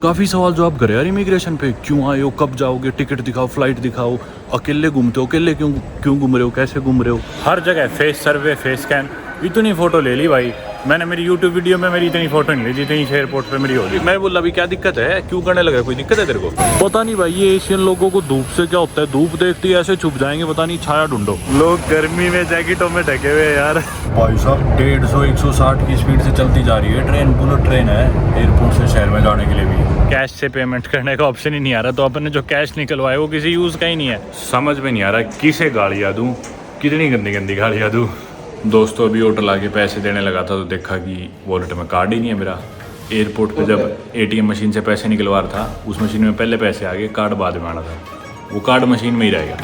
काफी सवाल जवाब करे यार इमिग्रेशन पे, क्यों आए हो, कब जाओगे, टिकट दिखाओ, फ्लाइट दिखाओ, अकेले घूमते हो, अकेले क्यों घूम रहे हो, कैसे घूम रहे हो। हर जगह फेस सर्वे, फेस स्कैन। इतनी फोटो ले ली भाई मैंने, मेरी यूट्यूब वीडियो में मेरी इतनी फोटो नहीं ली जितनी एयरपोर्ट पे मेरी होगी। मैं बोला अभी क्या दिक्कत है, क्यों करने लगा, कोई दिक्कत है तेरे को। पता नहीं भाई ये एशियन लोगों को धूप से क्या होता है, धूप देखते ही ऐसे छुप जाएंगे, पता नहीं छाया ढूंढो। लोग गर्मी में जैकेटों में ढके हुए यार। भाई साहब 150-160 की स्पीड से चलती जा रही है ट्रेन, बुलेट ट्रेन है, एयरपोर्ट से शहर में जाने के लिए भी। कैश से पेमेंट करने का ऑप्शन ही नहीं आ रहा, तो अपन ने जो कैश निकलवाया वो किसी यूज का ही नहीं है। समझ में नहीं आ रहा किसे गालियाँ दूँ, कितनी गंदी गंदी गालियाँ दूँ। दोस्तों अभी होटल आके पैसे देने लगा था तो देखा कि वॉलेट में कार्ड ही नहीं है मेरा। एयरपोर्ट पे जब एटीएम मशीन से पैसे निकलवा रहा था, उस मशीन में पहले पैसे आ गए, कार्ड बाद में आना था, वो कार्ड मशीन में ही रह गया।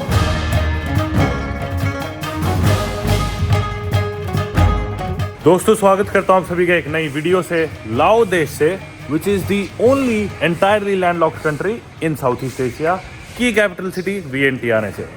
दोस्तों स्वागत करता हूँ आप सभी का एक नई वीडियो से लाओ देश से, which is the only entirely landlocked country in south east Asia की कैपिटल सिटी वियंटियाने से।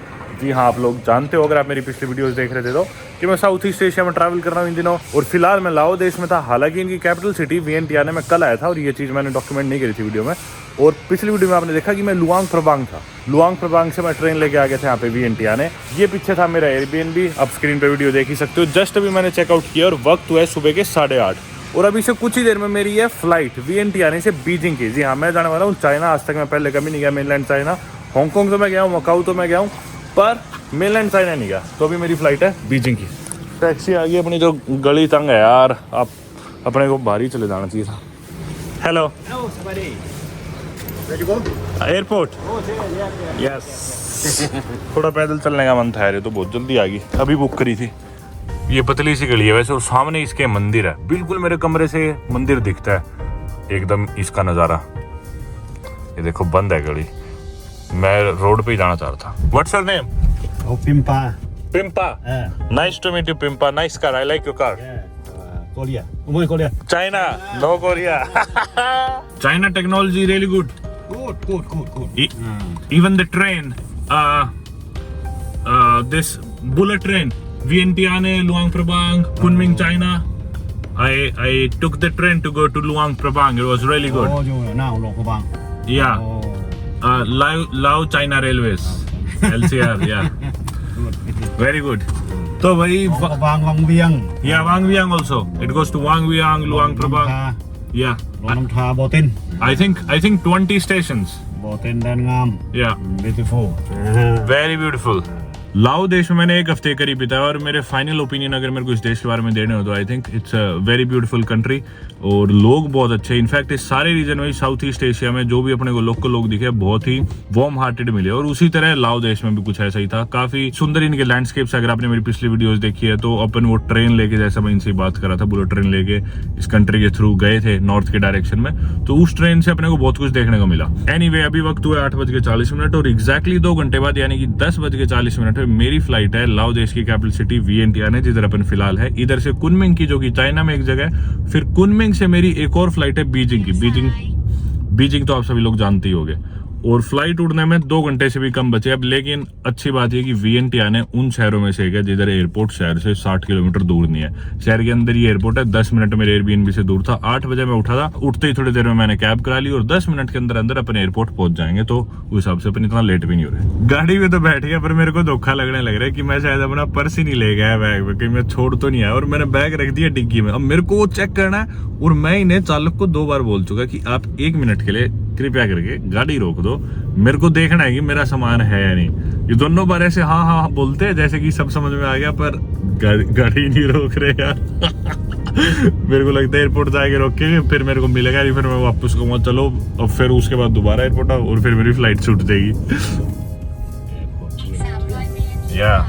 जी हाँ, आप लोग जानते हो अगर आप मेरी पिछली वीडियोस देख रहे थे तो कि मैं साउथ ईस्ट एशिया में ट्रैवल कर रहा हूँ इन दिनों, और फिलहाल मैं लाओ देश में था। हालांकि इनकी कैपिटल सिटी वियंटियाने में कल आया था और ये चीज़ मैंने डॉक्यूमेंट नहीं करी थी वीडियो में। और पिछली वीडियो में आपने देखा कि मैं लुआंग प्रबांग था, लुआंग प्रबांग से मैं ट्रेन लेके आ गया था यहाँ पे वियंटियाने। ये पीछे था मेरा एयरबीएनबी, आप स्क्रीन पे वीडियो देख ही सकते हो। जस्ट अभी मैंने चेकआउट किया और वक्त हुआ है सुबह के 8:30, और अभी से कुछ ही देर में मेरी है फ्लाइट वियंटियाने से बीजिंग की। जी हाँ, मैं जाने वाला हूँ चाइना। आज तक मैं पहले कभी नहीं गया मेनलैंड चाइना। हांगकॉन्ग तो मैं गया हूँ, मकाऊ तो मैं गया हूँ, पर मेनलैंड चाइना नहीं गया। तो अभी मेरी फ्लाइट है बीजिंग की। टैक्सी आ गई अपनी, जो गली तंग है यार, आप अपने को बाहर ही चले जाना चाहिए था। Hello airport, yes. थोड़ा पैदल चलने का मन था यार, तो बहुत जल्दी आ गई, अभी बुक करी थी। ये पतली सी गली है वैसे, और सामने इसके मंदिर है, बिल्कुल मेरे कमरे से मंदिर दिखता है एकदम। इसका नज़ारा ये देखो, बंद है गली, मैं रोड पे ही जाना चाह रहा था। What's your name? Pimpa. Pimpa. Nice to meet you, Pimpa. Nice car. I like your car. Korea. Korea. China. No Korea. China technology really good. Good. Even the train, this bullet train, Vientiane, Luang Prabang, Kunming, China. I took the train to go to Luang Prabang. It was really good. Now Luang Prabang. Yeah. Lao China Railways. LCR, yeah. Very good. So भाई Wang Vieng. Yeah, Wang Vieng also. It goes to Wang Vieng, Luang Prabang. Yeah. Long Tha Botin. I think 20 stations. Botin Dan Ngam. Yeah. Beautiful. Very beautiful. लाओ देश में मैंने एक हफ्ते करीब बिताया, और मेरे फाइनल ओपिनियन अगर मेरे को इस देश के बारे में देने हो तो I think it's a very beautiful country, और लोग बहुत अच्छे। इनफैक्ट इस सारे रीजन में, साउथ ईस्ट एशिया में जो भी अपने को लोकल लोग दिखे, बहुत ही वार्म हार्टेड मिले। और उसी तरह लाओ देश में भी कुछ ऐसा ही था, काफी सुंदर इनके लैंडस्केप्स। अगर आपने मेरी पिछली वीडियोस देखी है तो अपन वो ट्रेन लेके, जैसा मैं इनसे बात कर रहा था, बुलेट ट्रेन लेके इस कंट्री के थ्रू गए थे नॉर्थ के डायरेक्शन में, तो उस ट्रेन से अपने को बहुत कुछ देखने को मिला। एनीवे अभी वक्त हुआ 8:40 और एग्जैक्टली 2 घंटे बाद यानी कि 10:40 में मेरी फ्लाइट है लाओ देश की कैपिटल सिटी वियंटियाने, जिधर अपन फिलहाल है। इधर से कुनमिंग की, जो कि चाइना में एक जगह है, फिर कुनमिंग से मेरी एक और फ्लाइट है बीजिंग की। बीजिंग तो आप सभी लोग जानते ही होंगे, और फ्लाइट उड़ने में 2 घंटे से भी कम बचे अब। लेकिन अच्छी बात है कि वियंटियाने उन शहरों में से एक है जिधर एयरपोर्ट शहर से 60 किलोमीटर दूर नहीं है। शहर के अंदर ही एयरपोर्ट है, 10 मिनट मेरे एयरबीएनबी से दूर था। 8 बजे मैं उठा था, उठते ही थोड़ी देर में मैंने कैब करा ली, और 10 मिनट के अंदर अंदर अपन एयरपोर्ट पहुंच जाएंगे, तो उस हिसाब से अपन इतना लेट भी नहीं हो रहे। गाड़ी में तो बैठ गया, पर मेरे को धोखा लगने लग रहा है कि मैं शायद अपना पर्स ही नहीं ले गया बैग में, कहीं मैं छोड़ तो नहीं आया, और मैंने बैग रख दिया डिग्गी में। अब मेरे को वो चेक करना है, और मैं इन्हें चालक को 2 बार बोल चुका कि आप 1 मिनट के लिए कृपया करके गाड़ी रोक दो, मेरे को देखना है कि मेरा सामान है या नहीं। ये दोनों बार ऐसे हाँ बोलते हैं जैसे कि सब समझ में आ गया, पर गाड़ी नहीं रोक रहे यार। मेरे को लगता है एयरपोर्ट जाके रोकेंगे, फिर मेरे को मिलेगा नहीं, फिर मैं वापस कहूँगा चलो, और फिर उसके बाद दोबारा एयरपोर्ट आओ, और फिर मेरी फ्लाइट छूट जाएगी। या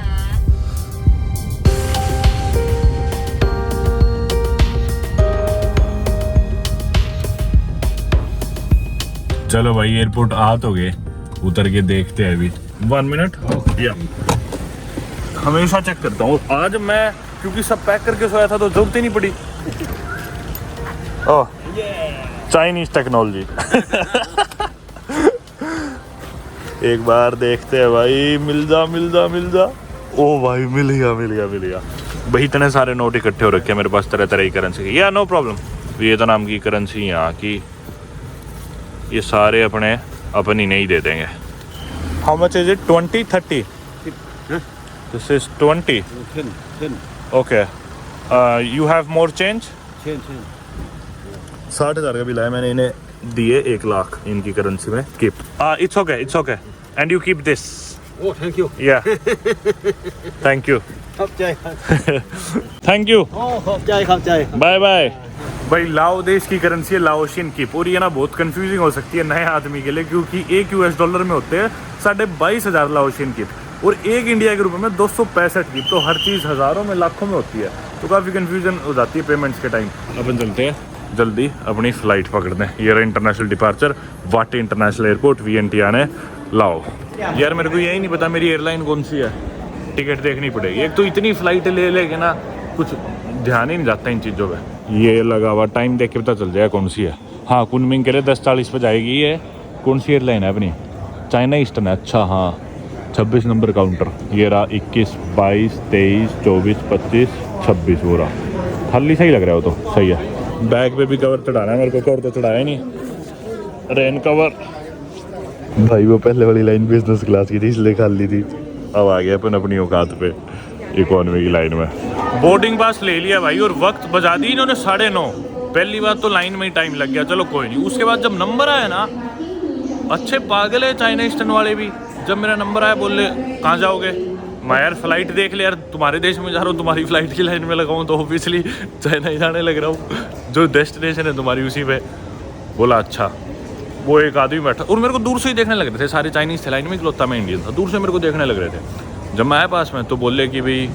चलो भाई, एयरपोर्ट आ तो गए, उतर के देखते हैं अभी। 1 मिनट। या हमेशा चेक करता हूँ, आज मैं क्योंकि सब पैक करके सोया था तो जरूरत ही नहीं पड़ी। ओह, चाइनीज टेक्नोलॉजी। एक बार देखते हैं भाई, मिल जा। ओ भाई मिल गया। भाई इतने सारे नोट इकट्ठे हो रखे हैं मेरे पास, तरह तरह की करेंसी की। या नो प्रॉब्लम, वियतनाम की करेंसी, यहाँ की ये सारे अपनी नहीं दे देंगे। How much is it? 20, 30? This is 20। 10 okay, you have more change? 10 60,000 का बिल है, मैंने इन्हें दिए 1 लाख इनकी करेंसी में। Keep, it's okay and you keep this. Oh, thank you. या thank you. ขอบใจ thank you. ขอบใจ bye bye. भाई लाओ देश की करेंसी है लाओशियन कीप, और ये ना बहुत कंफ्यूजिंग हो सकती है नए आदमी के लिए, क्योंकि एक $1 में होते हैं 22,500 लाओशियन कीप, और एक इंडिया के रुपए में 265 कीप। तो हर चीज़ हज़ारों में लाखों में होती है, तो काफ़ी कंफ्यूजन हो जाती है पेमेंट्स के टाइम। अपन चलते हैं जल्दी अपनी फ़्लाइट पकड़ने। ये रहा इंटरनेशनल डिपार्चर, वाटे इंटरनेशनल एयरपोर्ट, VNT आने लाओ। यार मेरे को यही नहीं पता मेरी एयरलाइन कौन सी है, टिकट देखनी पड़ेगी। एक तो इतनी फ़्लाइट ले लेके ना कुछ ध्यान ही नहीं जाता इन चीज़ों पे। ये लगा हुआ टाइम देख के पता चल जाएगा कौन सी है। हाँ, कुनमिंग के लिए 10:40 पर जाएगी। ये कौन सी एयरलाइन है अपनी? चाइना ईस्टर्न है। अच्छा हाँ, 26 नंबर काउंटर। ये रहा 21, 22, 23, 24, 25, 26 हो रहा। खाली सही लग रहा है वो, तो सही है। बैग पे भी कवर चढ़ाना है मेरे को, कवर तो चढ़ाया ही नहीं। रेन कवर भाई, वो पहले वाली लाइन बिजनेस क्लास की थी इसलिए खाली थी। अब आ गया अपन अपनी औकात पे इकोनॉमी की लाइन में। बोर्डिंग पास ले लिया भाई, और वक्त बजा दी इन्होंने 9:30। पहली बात तो लाइन में ही टाइम लग गया, चलो कोई नहीं। उसके बाद जब नंबर आया ना, अच्छे पागल है चाइना ईस्टर्न वाले भी। जब मेरा नंबर आया बोले कहाँ जाओगे? मैं यार फ्लाइट देख ले यार, तुम्हारे देश में जा रहा हूँ, तुम्हारी फ्लाइट की लाइन में लगा हूँ, तो ऑब्वियसली चाइना ही जाने लग रहा हूँ, जो डेस्टिनेशन है तुम्हारी उसी पे। बोला अच्छा। वो एक आदमी बैठा, और मेरे को दूर से ही देखने लग रहे थे, सारे चाइनीज़ थे लाइन में, इकलौता मैं इंडियन था। दूर से मेरे को देखने लग रहे थे। जब मैं आया पास में तो बोले कि भाई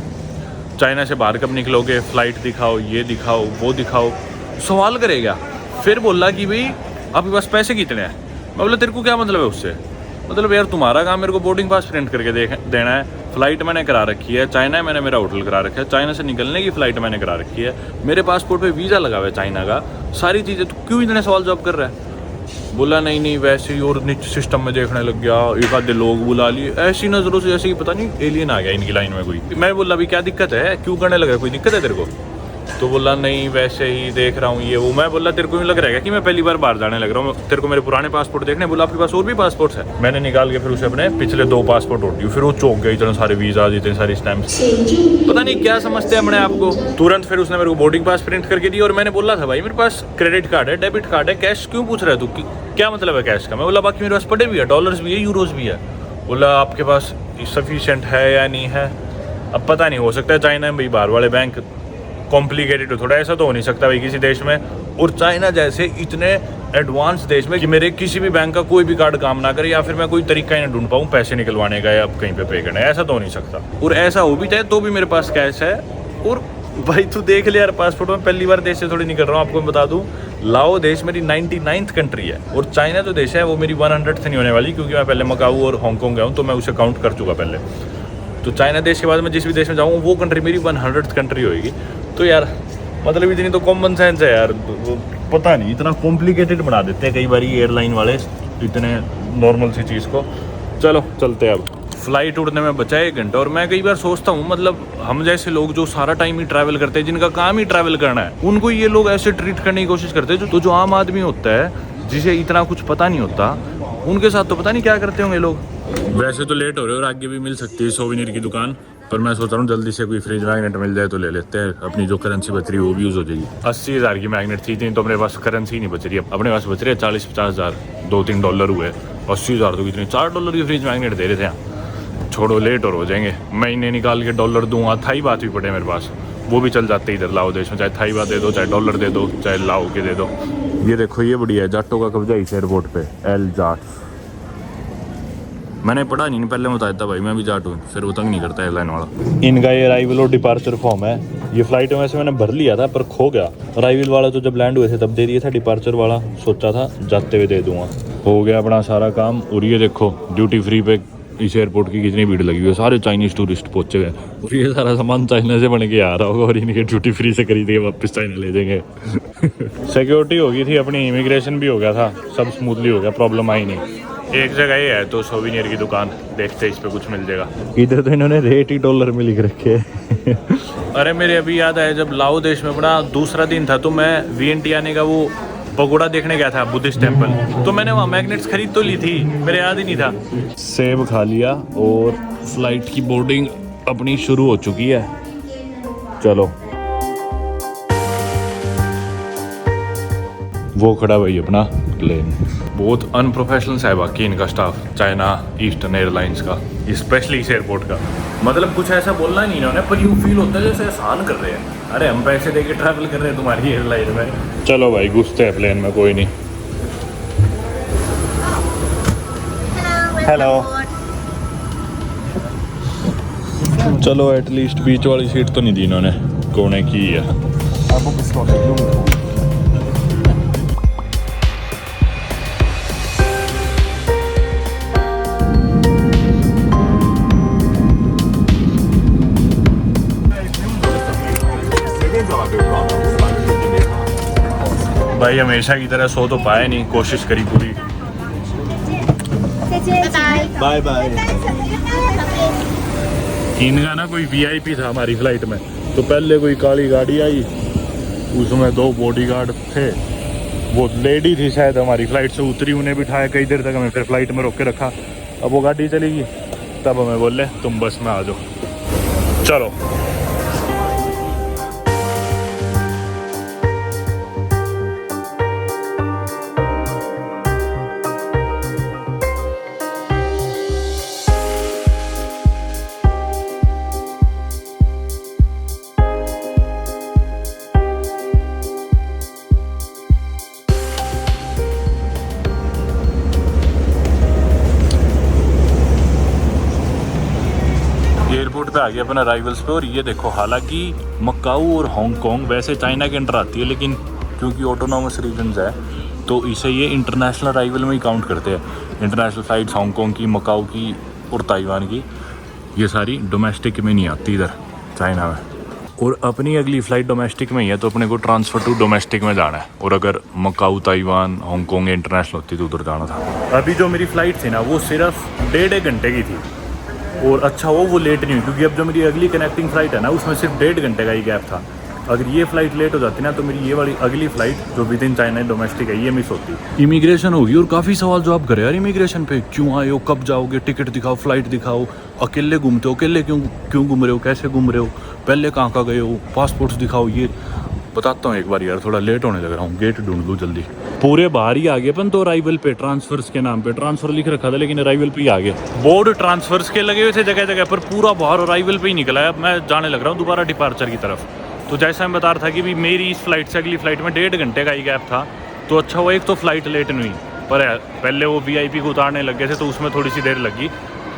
चाइना से बाहर कब निकलोगे, फ़्लाइट दिखाओ, ये दिखाओ, वो दिखाओ, सवाल करेगा। फिर बोला कि भाई आपके पास पैसे कितने हैं? मैं बोला तेरे को क्या मतलब है उससे? मतलब यार तुम्हारा काम मेरे को बोर्डिंग पास प्रिंट करके देना है। फ़्लाइट मैंने करा रखी है, चाइना मैंने मेरा होटल करा रखा है, चाइना से निकलने की फ़्लाइट मैंने करा रखी है, मेरे पासपोर्ट पे वीज़ा लगा हुआ है चाइना का, सारी चीज़ें। तो क्यों इतने सवाल जवाब कर रहा है? बोला नहीं वैसे ही, और नीचे सिस्टम में देखने लग गया। एक आधे लोग बुला लिए ऐसी नज़रों से, जैसे कि पता नहीं एलियन आ गया इनकी लाइन में कोई। मैं बोला अभी क्या दिक्कत है, क्यों करने लगा, कोई दिक्कत है तेरे को? तो बोला नहीं वैसे ही देख रहा हूँ ये वो। मैं बोला तेरे को यूँ लग रहा है कि मैं पहली बार बाहर जाने लग रहा हूँ, तेरे को मेरे पुराने पासपोर्ट देखने? बोला आपके पास और भी पासपोर्ट्स है? मैंने निकाल के फिर उसे अपने पिछले 2 पासपोर्ट उठ दिए। फिर वो चौंक गए, इतने सारे वीज़ा, इतने सारे स्टैम्प्स, पता नहीं क्या समझते हैं अपने आप को। तुरंत फिर उसने मेरे को बोर्डिंग पास प्रिंट करके दिया, और मैंने बोला था भाई मेरे पास क्रेडिट कार्ड है, डेबिट कार्ड है, कैश क्यों पूछ रहा है तू, क्या मतलब है कैश का? मैं बोला बाकी मेरे पास पड़े भी है, डॉलर्स भी है, यूरोज भी है। बोला आपके पास सफिशिएंट है या नहीं है? अब पता नहीं, हो सकता है चाइना में भाई बाहर वाले बैंक कॉम्प्लिकेटेड हो थोड़ा, ऐसा तो हो नहीं सकता भाई किसी देश में, और चाइना जैसे इतने एडवांस देश में कि मेरे किसी भी बैंक का कोई भी कार्ड काम ना करे, या फिर मैं कोई तरीका ही ना ढूंढ पाऊँ पैसे निकलवाने का या कहीं पे पे करने, ऐसा तो हो नहीं सकता। और ऐसा हो भी जाए तो भी मेरे पास कैश है। और भाई तू देख ले यार, पासपोर्ट में पहली बार देश से थोड़ी निकल रहा हूँ। आपको मैं बता दूँ, लाओ देश मेरी 99th कंट्री है, और चाइना जो देश है वो मेरी 100th नहीं होने वाली, क्योंकि मैं पहले मकाऊ और हांगकॉन्ग गया हूँ, तो मैं उसे काउंट कर चुका पहले। तो चाइना देश के बाद मैं जिस भी देश में जाऊँ वो कंट्री मेरी 100th कंट्री होगी। तो यार मतलब इतनी तो कॉमन सेंस है यार, पता नहीं इतना कॉम्प्लिकेटेड बना देते हैं कई बार एयरलाइन वाले इतने नॉर्मल सी चीज़ को। चलो चलते हैं अब। फ़्लाइट उड़ने में बचा 1 घंटा, और मैं कई बार सोचता हूँ मतलब हम जैसे लोग जो सारा टाइम ही ट्रैवल करते हैं, जिनका काम ही ट्रैवल करना है, उनको ये लोग ऐसे ट्रीट करने की कोशिश करते हैं। जो आम आदमी होता है जिसे इतना कुछ पता नहीं होता, उनके साथ तो पता नहीं क्या करते होंगे लोग। वैसे तो लेट हो रहे हो और आगे भी मिल सकती है सोवेनियर की दुकान, पर मैं सोच रहा हूँ जल्दी से कोई फ्रिज मैग्नेट मिल जाए तो ले लेते हैं। अपनी जो करेंसी बच रही है वो भी यूज़ हो जाएगी। 80,000 की मैग्नेट थी, तो अपने पास करेंसी नहीं बच रही है। अपने पास बच रही है 40-50 हज़ार, 2-3 डॉलर हुए। 80,000 तो कितनी, $4 की फ्रिज मैग्नेट दे रहे थे। छोड़ो लेट और हो जाएंगे, महीने निकाल के डॉलर दूंगा। थाई बात भी पड़े मेरे पास, वो भी चल जाते इधर लाओ देश में, चाहे थाई बात दे दो, चाहे डॉलर दे दो, चाहे लाओ के दे दो। ये देखो ये बढ़िया है, जाटों का कब्जा इस एयरपोर्ट पे, एल जाट। मैंने पढ़ा नहीं, पहले बताया था भाई मैं भी जाट हूँ, फिर वो तंग नहीं करता एयरलाइन वाला। इनका ये अराइवल और डिपार्चर फॉर्म है। ये फ्लाइट में वैसे मैंने भर लिया था पर खो गया। अराइवल वाला तो जब लैंड हुए थे तब दे दिया था, डिपार्चर वाला सोचा था जाते हुए दे दूंगा। हो गया अपना सारा काम। और ये देखो ड्यूटी फ्री पे इस एयरपोर्ट की कितनी भीड़ लगी हुई है, सारे चाइनीज़ टूरिस्ट पहुंचे हुए। और ये सारा सामान चाइना से बन के आ रहा होगा और इनके ड्यूटी फ्री से खरीद के वापस चाइना ले जाएंगे। सिक्योरिटी हो गई थी अपनी, इमिग्रेशन भी हो गया था, सब स्मूथली हो गया, प्रॉब्लम आई नहीं। एक जगह ये है तो सोवेनियर की दुकान, देखते इस पे कुछ मिल जाएगा। इधर तो इन्होंने रेट ही डॉलर में लिख रखे है। अरे मेरे अभी याद आया, जब लाओ देश में अपना दूसरा दिन था तो मैं VNT आने का वो पगोड़ा देखने गया था, बुद्धिस्ट टेम्पल, तो मैंने वहाँ मैग्नेट्स खरीद तो ली थी, मेरे याद ही नहीं था। सेब खा लिया और फ्लाइट की बोर्डिंग अपनी शुरू हो चुकी है। चलो, वो खड़ा भाई अपना प्लेन। बहुत अनप्रोफेशनल है बाकी इनका स्टाफ, चाइना ईस्टर्न एयरलाइंस का, स्पेशली इस एयरपोर्ट का। मतलब कुछ ऐसा बोलना नहीं इन्होंने, पर यूँ फील होता है जैसे एहसान कर रहे हैं। अरे हम पैसे दे के ट्रैवल कर रहे हैं तुम्हारी एयरलाइन में। चलो भाई घुसते हैं प्लेन में, कोई नहीं। हेलो। चलो एटलीस्ट बीच वाली सीट तो नहीं दी इन्होंने, कोने की है। भाई हमेशा की तरह सो तो पाए नहीं, कोशिश करी पूरी। Bye bye. इनका ना कोई वीआईपी था हमारी फ्लाइट में, तो पहले कोई काली गाड़ी आई, उसमें 2 बॉडीगार्ड थे। वो लेडी थी शायद, हमारी फ्लाइट से उतरी, उन्हें बिठाया कई देर तक, हमें फिर फ्लाइट में रोक के रखा। अब वो गाड़ी चलेगी, तब हमें बोले तुम बस में आ जाओ। चलो एयरपोर्ट पे आ गया अपना अराइवल्स पे। और ये देखो, हालांकि मकाऊ और हांगकांग वैसे चाइना के अंडर आती है, लेकिन क्योंकि ऑटोनॉमस रीजन्स है तो इसे ये इंटरनेशनल अराइवल में ही काउंट करते हैं। इंटरनेशनल फ़्लाइट्स हांगकांग की, मकाऊ की और ताइवान की, ये सारी डोमेस्टिक में नहीं आती इधर चाइना में। और अपनी अगली फ़्लाइट डोमेस्टिक में ही है, तो अपने को ट्रांसफ़र टू डोमेस्टिक में जाना है। और अगर मकाऊ, ताइवान, हांगकांग इंटरनेशनल होती तो उधर जाना था। अभी जो मेरी फ़्लाइट थी ना, वो सिर्फ 1.5 घंटे की थी। और अच्छा वो लेट नहीं हुई, क्योंकि अब जो मेरी अगली कनेक्टिंग फ़्लाइट है ना, उसमें सिर्फ 1.5 घंटे का ही गैप था। अगर ये फ़्लाइट लेट हो जाती ना, तो मेरी ये वाली अगली फ़्लाइट जो विद इन चाइना डोमेस्टिक है, ये मिस होती। इमिग्रेशन होगी और काफ़ी सवाल जवाब करे यार इमिग्रेशन पे, क्यों आए हो, कब जाओगे, टिकट दिखाओ, फ़्लाइट दिखाओ, अकेले घूमते हो, अकेले क्यों घूम रहे हो, कैसे घूम रहे हो, पहले कहाँ गए हो, पासपोर्ट्स दिखाओ। ये बताता हूँ एक बार यार, थोड़ा लेट होने लग रहा हूँ, गेट ढूंढ लूँ जल्दी। पूरे बाहर ही आ गए अपन तो अराइवल पे, ट्रांसफर्स के नाम पे ट्रांसफर लिख रखा था, लेकिन अराइवल पे ही आ गए। बोर्ड ट्रांसफर्स के लगे हुए थे जगह जगह पर, पूरा बाहर अराइवल पे ही निकला है। अब मैं जाने लग रहा हूँ दोबारा डिपार्चर की तरफ। तो जैसा मैं बता रहा था कि भी मेरी इस फ्लाइट से अगली फ्लाइट में 1.5 घंटे का ही गैप था। तो अच्छा वो एक तो फ्लाइट लेट नहीं हुई, पर पहले वो VIP को उतारने लग गए थे, तो उसमें थोड़ी सी देर लगी।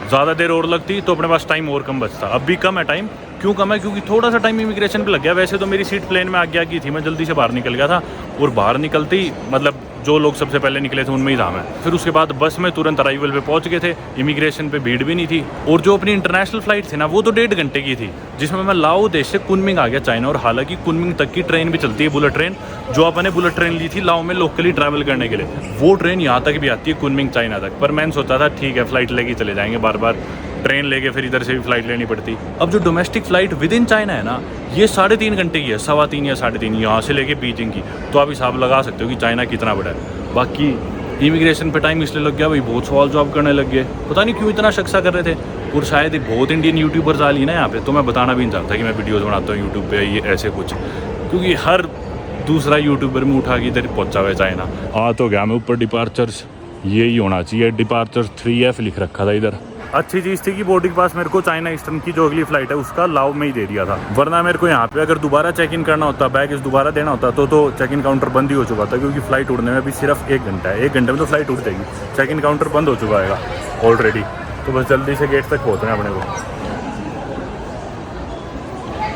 ज़्यादा देर और लगती तो अपने पास टाइम और कम बचता। अब भी कम है टाइम। क्यों कम है? क्योंकि थोड़ा सा टाइम इमिग्रेशन पे लग गया। वैसे तो मेरी सीट प्लेन में आ गई थी, मैं जल्दी से बाहर निकल गया था। और बाहर निकलते ही मतलब जो लोग सबसे पहले निकले थे उनमें ही था मैं। फिर उसके बाद बस में तुरंत अराइवल पे पहुंच गए थे। इमिग्रेशन पे भीड़ भी नहीं थी। और जो अपनी इंटरनेशनल फ्लाइट थी ना, वो तो 1.5 घंटे की थी, जिसमें मैं लाओ देश से कुनमिंग आ गया चाइना। और हालांकि कुनमिंग तक की ट्रेन भी चलती है, बुलेट ट्रेन, जो अपने बुलेट ट्रेन ली थी लाओ में लोकली ट्रैवल करने के लिए, वो ट्रेन यहाँ तक भी आती है, कुनमिंग चाइना तक। पर मैंने सोचा था ठीक है फ्लाइट लेके चले जाएंगे, बार बार ट्रेन लेके फिर इधर से भी फ्लाइट लेनी पड़ती। अब जो domestic flight with in China है ना, ये 3.5 घंटे की है, 3.25 या 3.5 यहाँ से लेके बीजिंग की। तो आप हिसाब लगा सकते हो कि चाइना कितना बड़ा है। बाकी इमिग्रेशन पे टाइम इसलिए लग गया भाई, बहुत सवाल जवाब करने लग गए, पता नहीं क्यों इतना शक सा कर रहे थे। और शायद बहुत इंडियन यूट्यूबर्स आ ली ना यहाँ पे, तो मैं बताना भी नहीं चाहता कि मैं वीडियोज़ बनाता हूँ यूट्यूब पे ये ऐसे कुछ, क्योंकि हर दूसरा यूट्यूबर में उठा के इधर पहुँचा हुआ है चाइना। आ तो गया मैं ऊपर, डिपार्चर्स यही होना चाहिए, डिपार्चर 3F लिख रखा था इधर। अच्छी चीज़ थी कि बोर्डिंग पास मेरे को चाइना ईस्टर्न की जो अगली फ्लाइट है उसका लाओ में ही दे दिया था। वरना मेरे को यहाँ पे अगर दोबारा चेक इन करना होता, बैगेज दोबारा देना होता, तो चेक इन काउंटर बंद ही हो चुका था, क्योंकि फ्लाइट उड़ने में भी सिर्फ 1 घंटा है। 1 घंटे में तो फ्लाइट उड़ जाएगी, चेक इन काउंटर बंद हो चुका है ऑलरेडी। तो बस जल्दी से गेट तक पहुँचना है अपने को।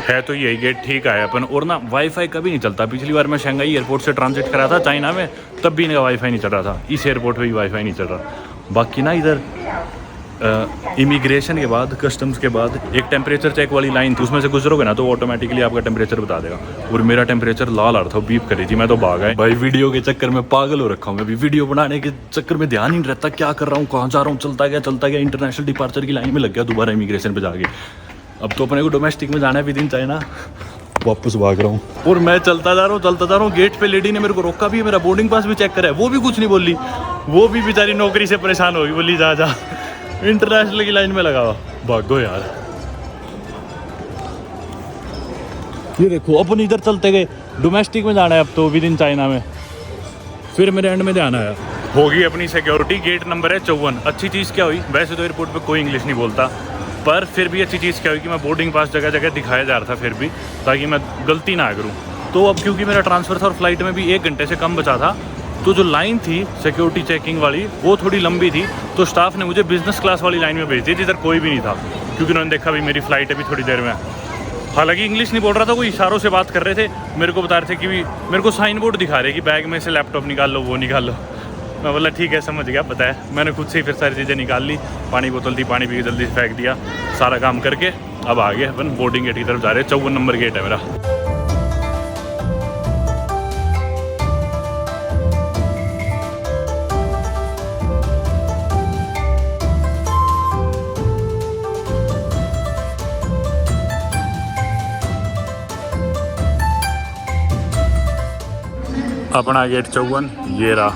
है तो यही गेट ठीक है अपन। और ना वाईफाई कभी नहीं चलता। पिछली बार मैं शंघाई एयरपोर्ट से ट्रांजिट करा था चाइना में, तब भी इनका वाईफाई नहीं चल रहा था। इस एयरपोर्ट पे भी वाईफाई नहीं चल रहा। बाकी ना इधर इमिग्रेशन के बाद, कस्टम्स के बाद एक टेम्परेचर चेक वाली लाइन थी, उसमें से गुजरोगे ना तो ऑटोमेटिकली आपका टेम्परेचर बता देगा। और मेरा टेम्परेचर लाल आ रहा था, बीप करी थी, मैं तो भाग गया भाई। वीडियो के चक्कर में पागल हो रखा हूँ मैं भी, वीडियो बनाने के चक्कर में ध्यान ही नहीं रहता क्या कर रहा हूँ, कहाँ जा रहा हूँ। चलता गया इंटरनेशनल डिपार्चर की लाइन में लग गया दोबारा इमिग्रेशन पे जाके। अब तो अपने को डोमेस्टिक में जाना है विद इन चाइना। वापस भाग रहा हूँ। और मैं चलता जा रहा हूँ। गेट पे लेडी ने मेरे को रोका भी है, मेरा बोर्डिंग पास भी चेक करा है, वो भी कुछ नहीं बोली। वो भी बेचारी नौकरी से परेशान होगी, बोली जा इंटरनेशनल की लाइन में लगा हुआ। भागो यार। ये देखो अपन इधर चलते गए, डोमेस्टिक में जाना है अब तो, विद इन चाइना में। फिर मेरे एंड में ध्यान आया, होगी अपनी सिक्योरिटी। गेट नंबर है 54। अच्छी चीज़ क्या हुई, वैसे तो एयरपोर्ट पे कोई इंग्लिश नहीं बोलता, पर फिर भी अच्छी चीज़ क्या हुई कि मैं बोर्डिंग पास जगह जगह दिखाया जा रहा था फिर भी, ताकि मैं गलती ना करूँ। तो अब क्योंकि मेरा ट्रांसफ़र था और फ्लाइट में भी 1 घंटे से कम बचा था, तो जो लाइन थी सिक्योरिटी चेकिंग वाली वो थोड़ी लंबी थी। तो स्टाफ ने मुझे बिज़नेस क्लास वाली लाइन में भेज दी जिधर कोई भी नहीं था, क्योंकि उन्होंने देखा भी मेरी फ़्लाइट अभी थोड़ी देर में। हालांकि इंग्लिश नहीं बोल रहा था, वो इशारों से बात कर रहे थे। मेरे को बता रहे थे कि भी मेरे को साइन बोर्ड दिखा रहे कि बैग में से लैपटॉप निकाल लो, वो निकाल लो। मैं बोला ठीक है, समझ गया, पता है। मैंने खुद से ही फिर सारी चीज़ें निकाल ली। पानी बोतल थी, पानी पी के जल्दी से फेंक दिया, सारा काम करके अब आगे अपन बोर्डिंग गेट की तरफ जा रहे हैं। 54 नंबर गेट है मेरा। अपना गेट 54 ये रहा।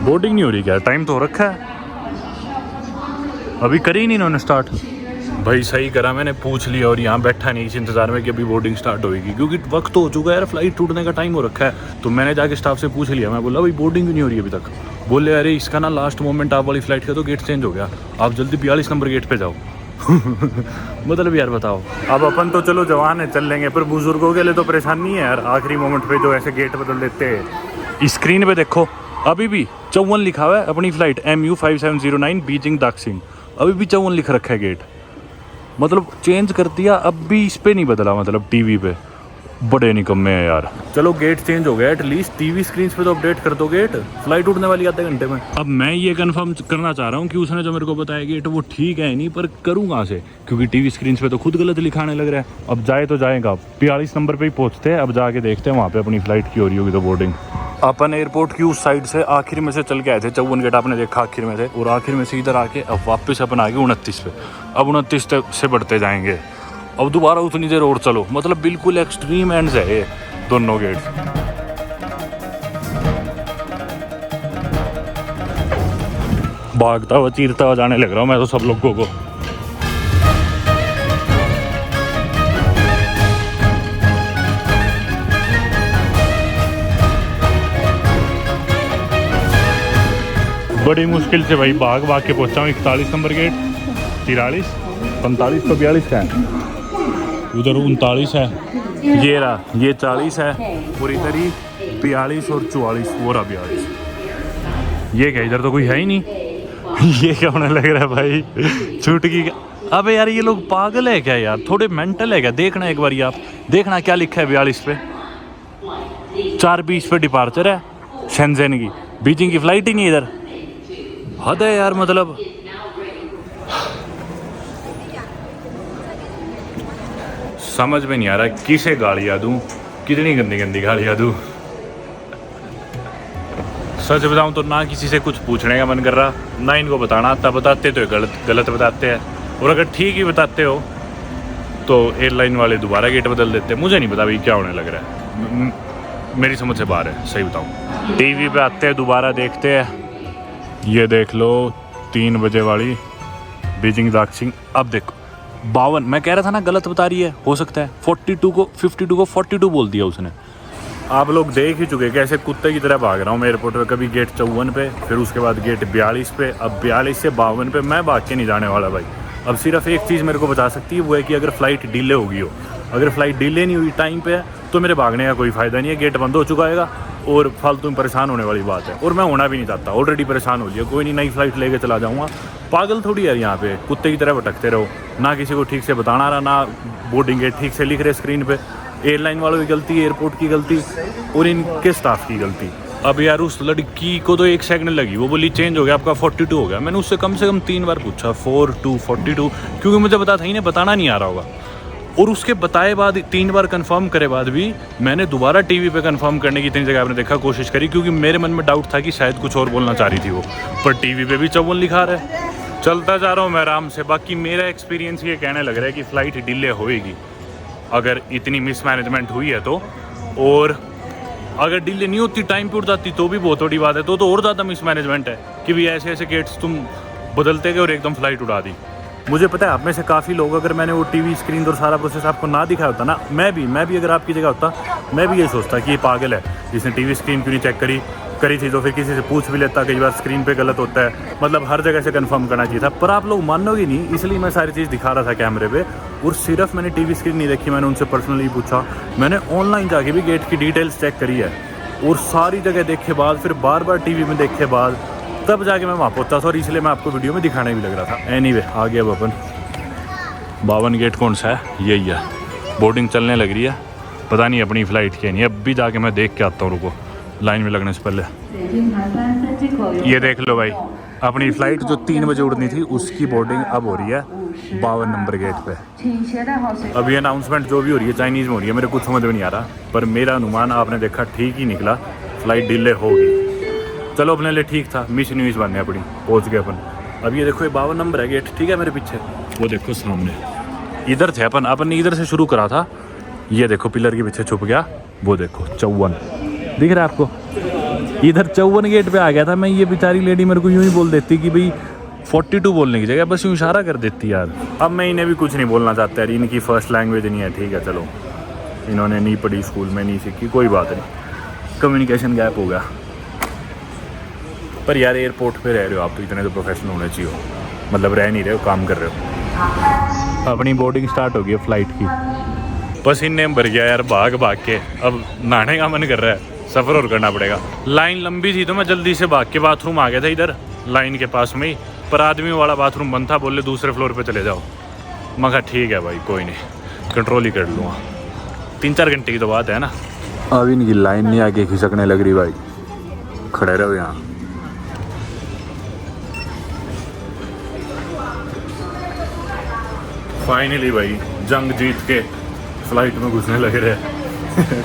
बोर्डिंग नहीं हो रही क्या? टाइम तो हो रखा है, अभी करी नहीं इन्होंने स्टार्ट। भाई सही करा मैंने पूछ लिया और यहाँ बैठा नहीं इस इंतज़ार में कि अभी बोर्डिंग स्टार्ट होगी, क्योंकि वक्त तो हो चुका है यार, फ्लाइट टूटने का टाइम हो रखा है। तो मैंने जाके स्टाफ से पूछ लिया, मैं बोला भाई बोर्डिंग भी नहीं हो रही अभी तक। बोले अरे इसका ना लास्ट मोमेंट आप वाली फ़्लाइट का तो गेट चेंज हो गया, आप जल्दी 42 नंबर गेट पर जाओ। मतलब यार बताओ, अब अपन तो चलो जवान है चल लेंगे, पर बुजुर्गों के लिए तो परेशान नहीं है यार आखिरी मोमेंट पे जो ऐसे गेट बदल देते हैं। स्क्रीन पे देखो अभी भी 54 लिखा हुआ है, अपनी फ़्लाइट MU 5709 बीजिंग दाक्सिंग, अभी भी 54 लिख रखा है गेट। मतलब चेंज कर दिया, अब भी इस पे नहीं बदला, मतलब टीवी पे। बड़े निकम्मे हैं यार। चलो गेट चेंज हो गया, एटलीस्ट टीवी स्क्रीन पे तो अपडेट कर दो गेट। फ्लाइट उठने वाली आधे घंटे में। अब मैं ये कंफर्म करना चाह रहा हूँ कि उसने जो मेरे को बताया गेट वो ठीक है नहीं, पर करूँ कहाँ से, क्योंकि टीवी स्क्रीन पे तो खुद गलत लिखाने लग रहा है। अब जाए तो जाएगा, 42 नंबर पे ही पहुँचते हैं। अब जाके देखते हैं वहाँ पे अपनी फ़्लाइट की हो रही होगी तो बोर्डिंग। अपन एयरपोर्ट की उस साइड से आखिर में से चल के आए थे, 54 गेट आपने देखा आखिर में थे, और आखिर में से इधर आके अब वापस अपन आगे 29 पे। अब 29 से बढ़ते जाएंगे, अब दोबारा उतनी देर और चलो। मतलब बिल्कुल एक्सट्रीम एंड्स है ये दोनों गेट। भागता हुआ चीरता हुआ जाने लग रहा हूँ मैं तो सब लोगों को। बड़ी मुश्किल से भाई भाग के पहुंचा हूँ 41 नंबर गेट। 43, 45 तो 42 का है, उधर 39 है, ये रहा, ये 40 है, और इधर ही 42 और 44, वो रहा 42। ये क्या, इधर तो कोई है ही नहीं। ये क्या होने लग रहा है भाई, छूटकी का। अबे यार ये लोग पागल है क्या यार, थोड़े मेंटल है क्या? देखना एक बार, आप देखना क्या लिखा है 42 पे। 4:20 पे डिपार्चर है शेंज़ेन की, बीजिंग की फ़्लाइट ही नहीं इधर। हद है यार, मतलब समझ में नहीं आ रहा किसे गालियाँ दूँ, कितनी गंदी गंदी गालियाँ दूँ। सच बताऊँ तो ना किसी से कुछ पूछने का मन कर रहा, ना इनको बताना आता। बताते तो गलत बताते हैं, और अगर ठीक ही बताते हो तो एयरलाइन वाले दोबारा गेट बदल देते हैं। मुझे नहीं पता भाई क्या होने लग रहा है, मेरी समझ से बाहर है सही बताऊँ। टीवी पे आते हैं, दोबारा देखते हैं, ये देख लो 3 बजे वाली बीजिंग दाक्सिंग। अब देखो 52, मैं कह रहा था ना गलत बता रही है, हो सकता है 52 को 42 बोल दिया उसने। आप लोग देख ही चुके कैसे कुत्ते की तरह भाग रहा हूँ मैं एयरपोर्ट पे, कभी गेट 54 पे, फिर उसके बाद गेट 42 पे, अब 42 से 52 पे मैं भाग के नहीं जाने वाला भाई। अब सिर्फ एक चीज़ मेरे को बचा सकती है, वो है कि अगर फ़्लाइट डिले होगी हो, अगर फ़्लाइट डिले नहीं हुई टाइम पे तो मेरे भागने का कोई फ़ायदा नहीं है, गेट बंद हो चुका है और फालतू में परेशान होने वाली बात है, और मैं होना भी नहीं चाहता, ऑलरेडी परेशान हो लिया। कोई नहीं, नई फ़्लाइट लेके चला जाऊँगा। पागल थोड़ी यार, यहाँ पे कुत्ते की तरह भटकते रहो, ना किसी को ठीक से बताना रहा, ना बोर्डिंग गेट ठीक से लिख रहे स्क्रीन पे। एयरलाइन वालों की गलती, एयरपोर्ट की गलती, और इनके स्टाफ की गलती। अब यार उस लड़की को तो 1 सेकंड लगी, वो बोली चेंज हो गया आपका 42 हो गया। मैंने उससे कम से कम 3 बार पूछा 42, 42, क्योंकि मुझे पता था इन्हें बताना नहीं आ रहा होगा। और उसके बताए बाद 3 बार कंफर्म करे बाद भी मैंने दोबारा टीवी पे कंफर्म करने की इतनी जगह आपने देखा कोशिश करी, क्योंकि मेरे मन में डाउट था कि शायद कुछ और बोलना चाह रही थी वो, पर टीवी पे भी 54 लिखा रहा है। चलता जा रहा हूँ मैं आराम से। बाकी मेरा एक्सपीरियंस ये कहने लग रहा है कि फ़्लाइट डिले होएगी, अगर इतनी मिसमैनेजमेंट हुई है तो। और अगर डिले नहीं होती, टाइम पे उड़ जाती तो भी बहुत बड़ी बात है। तो और ज़्यादा मिसमैनेजमेंट है कि भी ऐसे ऐसे गेट्स तुम बदलते गए और एकदम फ्लाइट उड़ा दी। मुझे पता है आप में से काफ़ी लोग, अगर मैंने वो टीवी स्क्रीन और सारा प्रोसेस आपको ना दिखाया होता ना, मैं भी अगर आपकी जगह होता, मैं भी ये सोचता कि ये पागल है, जिसने टीवी स्क्रीन क्यों नहीं चेक करी थी तो फिर किसी से पूछ भी लेता। कई बार स्क्रीन पे गलत होता है, मतलब हर जगह से कंफर्म करना चाहिए था। पर आप लोग मानोगे नहीं, इसलिए मैं सारी चीज़ दिखा रहा था कैमरे पे। और सिर्फ मैंने टीवी स्क्रीन नहीं देखी, मैंने उनसे पर्सनली पूछा, मैंने ऑनलाइन जाके भी गेट की डिटेल्स चेक करी है, और सारी जगह देखे बाद, फिर बार बार टीवी में देखे बाद, तब जाके मैं वहाँ पहुँचा था। और इसलिए मैं आपको वीडियो में दिखाने भी लग रहा था। एनीवे आ गया अपन। 52 गेट कौन सा है? यही है। बोर्डिंग चलने लग रही है, पता नहीं अपनी फ़्लाइट क्या नहीं। अब भी जाके मैं देख के आता हूँ, रुको लाइन में लगने से पहले। ये देख लो भाई, अपनी फ़्लाइट जो 3 बजे उड़नी थी उसकी बोर्डिंग अब हो रही है 52 नंबर गेट पे। अभी अनाउंसमेंट जो भी हो रही है चाइनीज़ में हो रही है, मेरे कुछ समझ में नहीं आ रहा, पर मेरा अनुमान आपने देखा ठीक ही निकला, फ़्लाइट डिले होगी। चलो अपने लिए ठीक था, मिस न्यूज़ बनने अपनी, पहुँच गए अपन। अब ये देखो, ये 52 नंबर है गेट, ठीक है मेरे पीछे, वो देखो सामने। इधर थे अपन ने इधर से शुरू करा था, ये देखो पिलर के पीछे छुप गया, वो देखो 54 दिख रहा है आपको। इधर 54 गेट पे आ गया था मैं। ये बेचारी लेडी मेरे को यूं ही बोल देती कि भाई 42 बोलने की जगह बस यूं इशारा कर देती यार। अब मैं इन्हें भी कुछ नहीं बोलना चाहता यार, इनकी फर्स्ट लैंग्वेज नहीं है, ठीक है चलो, इन्होंने नहीं पढ़ी स्कूल में, नहीं सीखी, कोई बात नहीं, कम्युनिकेशन गैप हो गया। पर यार एयरपोर्ट पे रह रहे हो आप तो इतने तो प्रोफेशनल होने चाहिए, मतलब रह नहीं रहे हो, काम कर रहे हो। अपनी बोर्डिंग स्टार्ट हो गई है फ्लाइट की। पसीने भर गया यार भाग के, अब नहाने का मन कर रहा है, सफ़र और करना पड़ेगा। लाइन लंबी थी तो मैं जल्दी से भाग के बाथरूम आ गया था इधर लाइन के पास में ही, पर आदमी वाला बाथरूम बंद था, बोले दूसरे फ्लोर पे चले जाओ। मैं कहा ठीक है भाई कोई नहीं, कंट्रोल ही कर लूँगा, 3-4 घंटे की तो बात है ना। अब इनकी लाइन नहीं आगे खिसकने लग रही भाई, खड़े रहो यहाँ। फाइनली भाई जंग जीत के फ्लाइट में घुसने लग रहे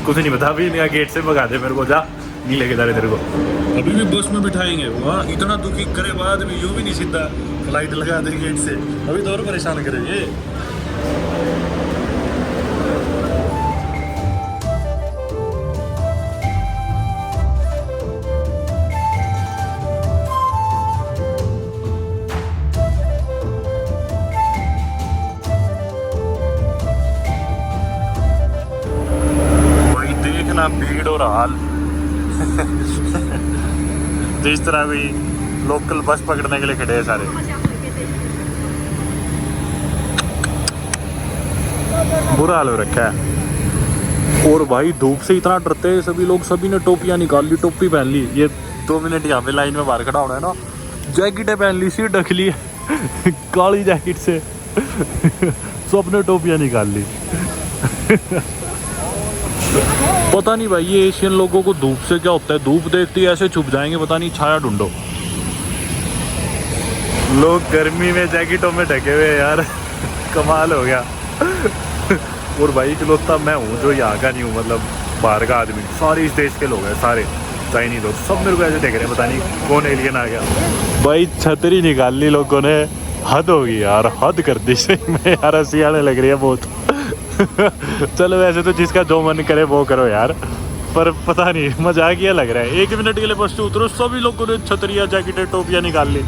कुछ नहीं पता, अभी इनका गेट से भगा दे मेरे को, जा नहीं लेके जा रहे तेरे को। अभी भी बस में बिठाएंगे, वहाँ इतना दुखी करे बाद भी यूँ भी नहीं सीधा फ्लाइट लगा दे गेट से, अभी तो और परेशान करेंगे। भीड़ और हाल जिस तरह भी लोकल बस पकड़ने के लिए खड़े हैं सारे। बुरा हाल हो रखा है। और भाई धूप से इतना डरते हैं सभी लोग, सभी ने टोपियां निकाल ली, टोपी पहन ली। ये 2 मिनट यहाँ पे लाइन में बाहर खड़ा होना है ना, जैकेटें पहन ली, सिर ढक ली काली जैकेट से सबने टोपियां निकाल ली पता नहीं भाई ये एशियन लोगों को धूप से क्या होता है, धूप देखते ही ऐसे छुप जाएंगे, पता नहीं छाया ढूंढो। लोग गर्मी में जैकेटों में ढके हुए यार कमाल हो गया और भाई इकलौता मैं हूँ जो यहाँ का नहीं हूँ, मतलब बाहर का आदमी। सारे इस देश के लोग हैं, सारे चाइनीज लोग, सब मेरे को ऐसे देख रहे हैं, पता नहीं कौन एलियन आ गया। भाई छतरी निकाल ली लोगों ने, हद होगी यार, हद कर दी सही में यार, हंसी आने लग रही है बहुत चलो वैसे तो जिसका जो मन करे वो करो यार, पर पता नहीं मजाक ये लग रहा है। 1 मिनट के लिए बस से उतरो, सभी लोगों ने छतरियाँ जैकेटें टोपियाँ निकाल ली।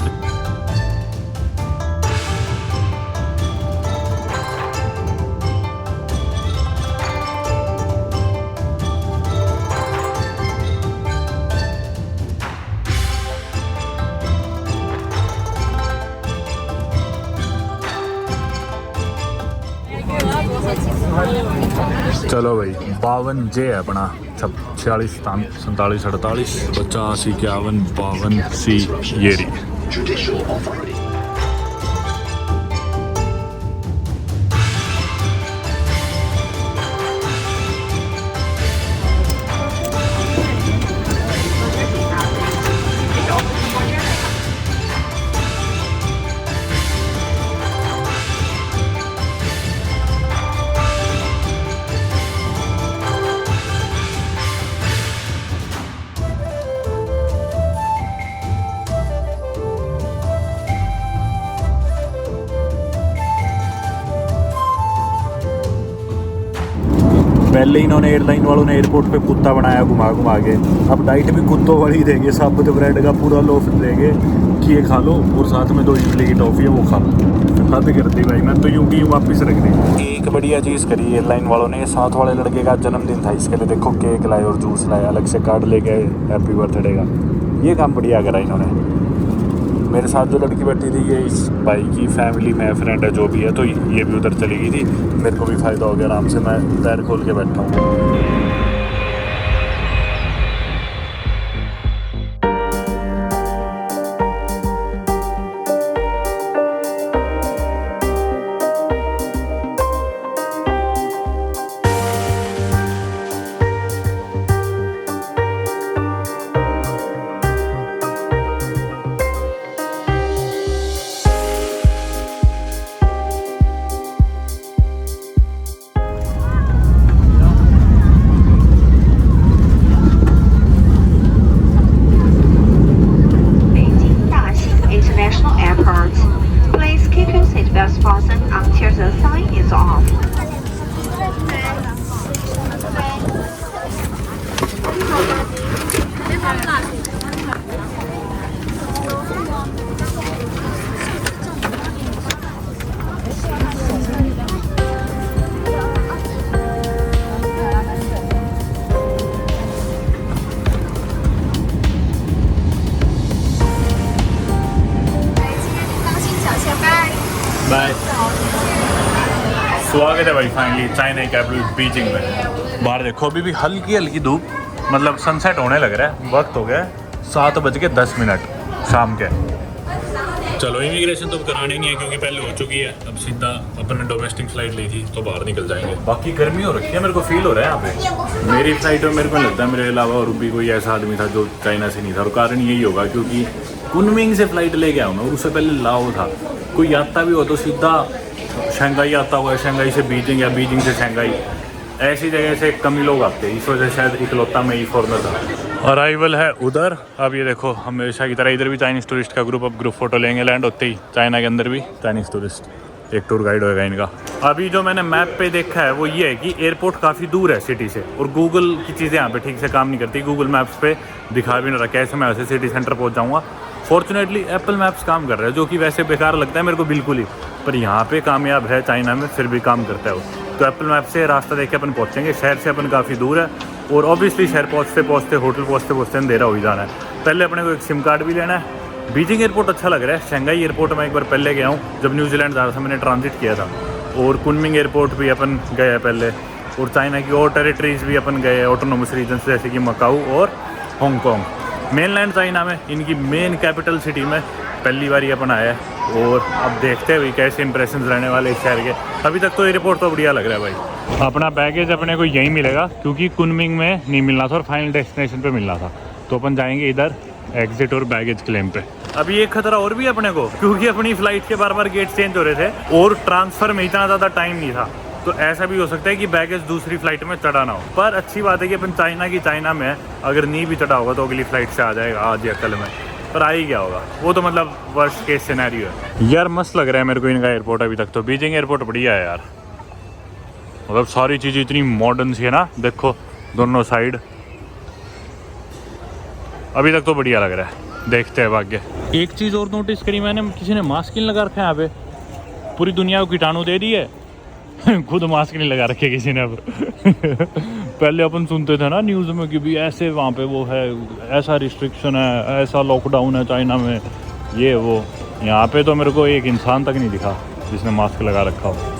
चलो भाई 52 जे है अपना, 46 47 48 50 51 52 सी ये रही। पहले इन्होंने एयरलाइन वालों ने एयरपोर्ट पे कुत्ता बनाया घुमा घुमा के, अब डाइट भी कुत्तों वाली देंगे, साबुत ब्रेड का पूरा लोफ देंगे कि ये खा लो और साथ में 2 इमली की टॉफ़ी है वो खा लो। हद कर दी भाई, मैं तो यूँ की वापस रख दी। एक बढ़िया चीज़ करी एयरलाइन वालों ने, साथ वाले लड़के का जन्मदिन था, इसके लिए देखो केक लाए और जूस लाए, अलग से कार्ड लेके आए हैप्पी बर्थडे का। ये काम बढ़िया करा इन्होंने। मेरे साथ जो लड़की बैठी थी ये इस भाई की फैमिली में फ्रेंड है जो भी है, तो ये भी उधर चली गई थी। मेरे को भी फ़ायदा हो गया, आराम से मैं पैर खोल के बैठा हूँ। बाय। स्वागत है भाई फाइनली चाइना कैपिटल बीजिंग में। बाहर देखो अभी भी हल्की हल्की धूप, मतलब सनसेट होने लग रहा है। वक्त हो गया 7:10 शाम के। चलो इमिग्रेशन तो करानी नहीं है क्योंकि पहले हो चुकी है, अब सीधा अपने डोमेस्टिक फ्लाइट ली थी तो बाहर निकल जाएंगे। बाकी गर्मी हो रखी है, मेरे को फील हो रहा है यहाँ पे। मेरी फ्लाइट में मेरे को लगता है मेरे अलावा और भी कोई ऐसा आदमी था जो चाइना से नहीं था, और कारण यही होगा क्योंकि कुनमिंग से फ्लाइट ले गया हूँ मैं, और उससे पहले लाओ था। कोई आता भी हो तो सीधा शंघाई आता हुआ है, शंघाई से बीजिंग या बीजिंग से शंघाई, ऐसी जगह से कम ही लोग आते हैं। इस वजह से शायद इकलौता में ही फॉरनर था। अराइवल है उधर। अब ये देखो हमेशा की तरह इधर भी चाइनीज़ टूरिस्ट का ग्रुप, अब ग्रुप फोटो लेंगे लैंड होते ही। चाइना के अंदर भी चाइनीज़ टूरिस्ट, एक टूर गाइड होएगा इनका। अभी जो मैंने मैप पे देखा है वो ये है कि एयरपोर्ट काफ़ी दूर है सिटी से, और गूगल की चीज़ें यहाँ पे ठीक से काम नहीं करती। गूगल मैप्स पे दिखा भी नहीं रहा कैसे मैं वैसे सिटी सेंटर पहुँच जाऊँगा। फॉर्चुनेटली एप्पल मैप्स काम कर रहा है, जो कि वैसे बेकार लगता है मेरे को बिल्कुल ही, पर यहाँ पे कामयाब है चाइना में, फिर भी काम करता है वो। तो एप्पल मैप से रास्ता देख के अपन पहुँचेंगे। शहर से अपन काफ़ी दूर है, और ऑब्वियसली शहर पहुँचते पहुँचते होटल पहुँचते अंधेरा हो ही जाना है। पहले अपने को एक सिम कार्ड भी लेना है। बीजिंग एयरपोर्ट अच्छा लग रहा है। शंघाई एयरपोर्ट में एक बार पहले गया हूँ जब न्यूजीलैंड जा रहा था, मैंने ट्रांजिट किया था। और कुनमिंग एयरपोर्ट भी अपन गए हैं पहले, और चाइना की और टेरिटरीज भी अपन गए हैं, ऑटोनोमस रीजन जैसे कि मकाऊ और हांगकॉन्ग। मेनलैंड चाइना में इनकी मेन कैपिटल सिटी में पहली बार ही अपन आया है, और अब देखते हैं भाई कैसे इंप्रेशन रहने वाले इस शहर के। अभी तक तो एयरपोर्ट तो बढ़िया लग रहा है भाई। अपना बैगेज अपने को यहीं मिलेगा क्योंकि कुनमिंग में नहीं मिलना था और फाइनल डेस्टिनेशन पे मिलना था, तो अपन जाएंगे इधर एग्जिट और बैगेज क्लेम पे। अभी एक खतरा और भी है अपने को, क्योंकि अपनी फ्लाइट के बार बार गेट चेंज हो रहे थे और ट्रांसफ़र में इतना ज़्यादा टाइम नहीं था, तो ऐसा भी हो सकता है कि बैगेज दूसरी फ्लाइट में चढ़ा ना हो। पर अच्छी बात है कि अपन चाइना में है, अगर नहीं भी चढ़ा होगा तो अगली फ्लाइट से आ जाएगा आज या कल में, पर आ ही गया होगा वो तो, मतलब वर्स्ट केस सिनेरियो है। यार मस्त लग रहा है मेरे को इनका एयरपोर्ट अभी तक तो। बीजिंग एयरपोर्ट बढ़िया है यार, मतलब सारी चीज़ें इतनी मॉडर्न सी है ना, देखो दोनों साइड। अभी तक तो बढ़िया लग रहा है, देखते हैं भाग्य। एक चीज़ और नोटिस करी मैंने, किसी ने मास्क नहीं लगा रखा है यहाँ पे। पूरी दुनिया को कीटाणु दे दी है खुद मास्क नहीं लगा रखे किसी ने अब पहले अपन सुनते थे ना न्यूज़ में कि भी ऐसे वहाँ पे वो है, ऐसा रिस्ट्रिक्शन है, ऐसा लॉकडाउन है चाइना में, ये वो। यहाँ पे तो मेरे को एक इंसान तक नहीं दिखा जिसने मास्क लगा रखा हो।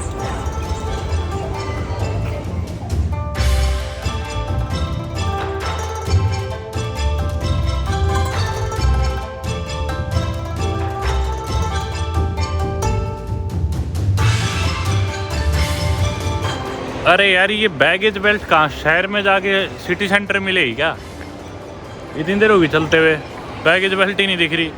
अरे यार ये बैगेज बेल्ट कहाँ, शहर में जाके सिटी सेंटर मिलेगी क्या? इतनी देर होगी चलते हुए, बैगेज बेल्ट ही नहीं दिख रही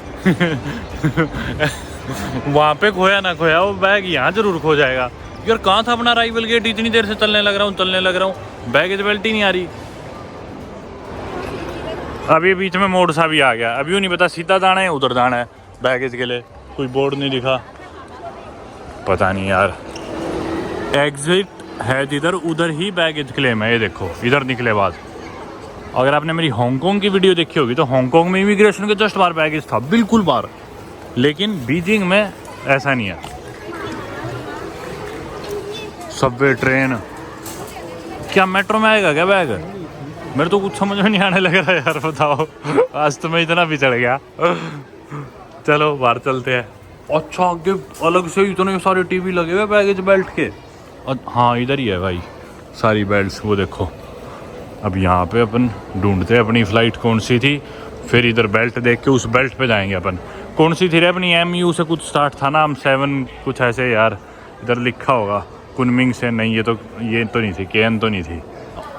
वहाँ पे खोया ना खोया वो बैग यहाँ जरूर खो जाएगा। यार कहाँ था अपना अराइवल गेट? इतनी देर से चलने लग रहा हूँ, बैगेज बेल्ट ही नहीं आ रही। अभी बीच में मोड़ सा भी आ गया, अभी वो नहीं पता सीधा जाना है उधर जाना है बैगेज के लिए, कोई बोर्ड नहीं दिखा, पता नहीं यार। एग्जिट है जिधर उधर ही बैगेज क्लेम है। ये देखो इधर निकले बाद। अगर आपने मेरी हांगकांग की वीडियो देखी होगी तो हांगकांग में इमिग्रेशन के जस्ट बाहर बैगेज था, बिल्कुल बाहर। लेकिन बीजिंग में ऐसा नहीं है। सबवे ट्रेन, क्या मेट्रो में आएगा क्या बैग? मेरे तो कुछ समझ में नहीं आने लग रहा है यार, बताओ। आज तो मैं इतना भी चढ़ गया। चलो बाहर चलते हैं। अच्छा आगे अलग से इतने सारे टीवी लगे हुए बैगेज बेल्ट के। हाँ इधर ही है भाई सारी बेल्ट्स, वो देखो। अब यहाँ पे अपन ढूंढते हैं अपनी फ़्लाइट कौन सी थी, फिर इधर बेल्ट देख के उस बेल्ट पे जाएंगे अपन। कौन सी थी रे अपनी? MU से कुछ स्टार्ट था नाम, 7 कुछ ऐसे यार, इधर लिखा होगा। कुनमिंग से नहीं, ये तो नहीं थी, KN तो नहीं थी।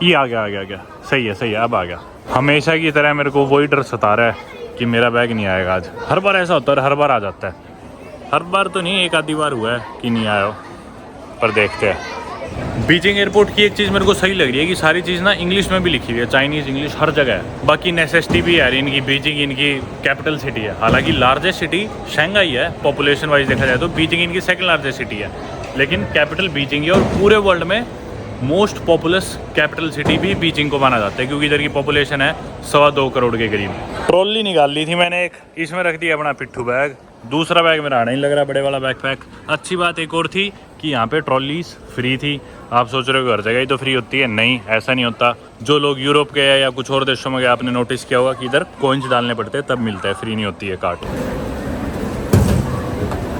ये आ गया। सही है, अब आ गया। हमेशा की तरह मेरे को वही डर सता रहा है कि मेरा बैग नहीं आएगा आज। हर बार ऐसा होता है, हर बार आ जाता है। हर बार तो नहीं, एक आधी बार हुआ है कि नहीं आया हो, पर देखते हैं। बीजिंग एयरपोर्ट की एक चीज़ मेरे को सही लग रही है कि सारी चीज़ ना इंग्लिश में भी लिखी हुई है, चाइनीज़ इंग्लिश हर जगह है। बाकी नेसेसिटी भी है इनकी, बीजिंग इनकी कैपिटल सिटी है। हालांकि लार्जेस्ट सिटी शंघाई है पॉपुलेशन वाइज देखा जाए तो, बीजिंग इनकी सेकंड लार्जेस्ट सिटी है, लेकिन कैपिटल बीजिंग है। और पूरे वर्ल्ड में मोस्ट पॉपुलस कैपिटल सिटी भी बीजिंग को माना जाता है, क्योंकि इधर की पॉपुलेशन है 2.25 करोड़ के करीब। ट्रॉली निकाल ली थी मैंने एक, इसमें रख दिया अपना पिट्ठू बैग। दूसरा बैग मेरा आना ही लग रहा है, बड़े वाला बैकपैक। अच्छी बात एक और थी कि यहाँ पे ट्रॉलीज फ्री थी। आप सोच रहे हो हर जगह ही तो फ्री होती है, नहीं ऐसा नहीं होता। जो लोग यूरोप गए या कुछ और देशों में गए, आपने नोटिस किया होगा कि इधर कॉइन्स डालने पड़ते हैं तब मिलता है, फ्री नहीं होती है कार्ड।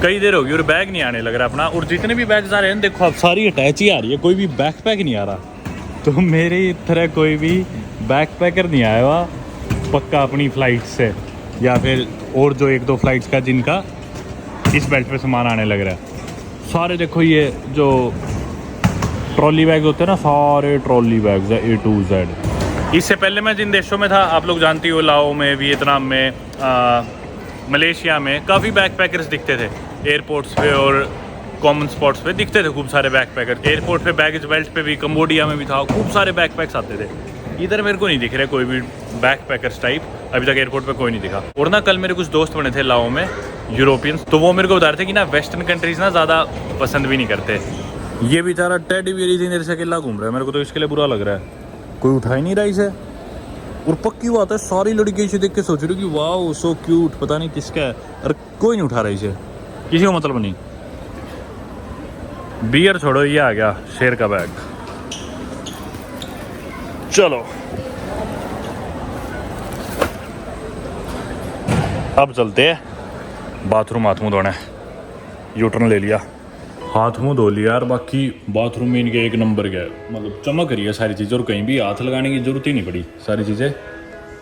कई देर होगी और बैग नहीं आने लग रहा अपना। और जितने भी बैग्स आ रहे हैं देखो, अब सारी अटैच ही आ रही है, कोई भी बैकपैक नहीं आ रहा। तो मेरी तरह कोई भी बैकपैकर नहीं आया हुआ पक्का अपनी फ़्लाइट से, या फिर और जो 1-2 फ्लाइट्स का जिनका इस बेल्ट पे सामान आने लग रहा है। सारे देखो ये जो ट्रॉली बैग होते हैं ना, सारे ट्रॉली बैग्स है A to Z। इससे पहले मैं जिन देशों में था आप लोग जानती हो, लाओ में, वियतनाम में, मलेशिया में, काफ़ी बैकपैकर्स दिखते थे एयरपोर्ट्स पे और कॉमन स्पॉट्स पे दिखते थे खूब सारे बैकपैकर। एयरपोर्ट पे बैगेज बेल्ट पे भी, कंबोडिया में भी था, खूब सारे बैकपैक्स आते थे। इधर मेरे को नहीं दिख रहे कोई भी बैकपैकर्स टाइप, अभी तक एयरपोर्ट पे कोई नहीं दिखा। और ना कल मेरे कुछ दोस्त बने थे लाओ में, यूरोपियंस, तो वो मेरे को बता रहे थे कि ना वेस्टर्न कंट्रीज़ ना ज़्यादा पसंद भी नहीं करते। ये बेचारा टेडी बियर इतनी देर से अकेला घूम रहा है, मेरे को तो इसके लिए बुरा लग रहा है, कोई उठा ही नहीं रहा इसे। और पक्की बात है सारी लड़की इसे देख के सोच रही कि वाओ सो क्यूट, पता नहीं किसका है, और कोई नहीं उठा रहा इसे, किसी को मतलब नहीं। बियर छोड़ो, ये आ गया शेर का बैग। चलो अब चलते हैं बाथरूम, हाथ मुँह धोने। यूटर्न ले लिया, हाथ मुँह धो लिया यार। बाकी बाथरूम में इनके एक नंबर गया, मतलब चमक रही है सारी चीज़ें, और कहीं भी हाथ लगाने की जरूरत ही नहीं पड़ी, सारी चीज़ें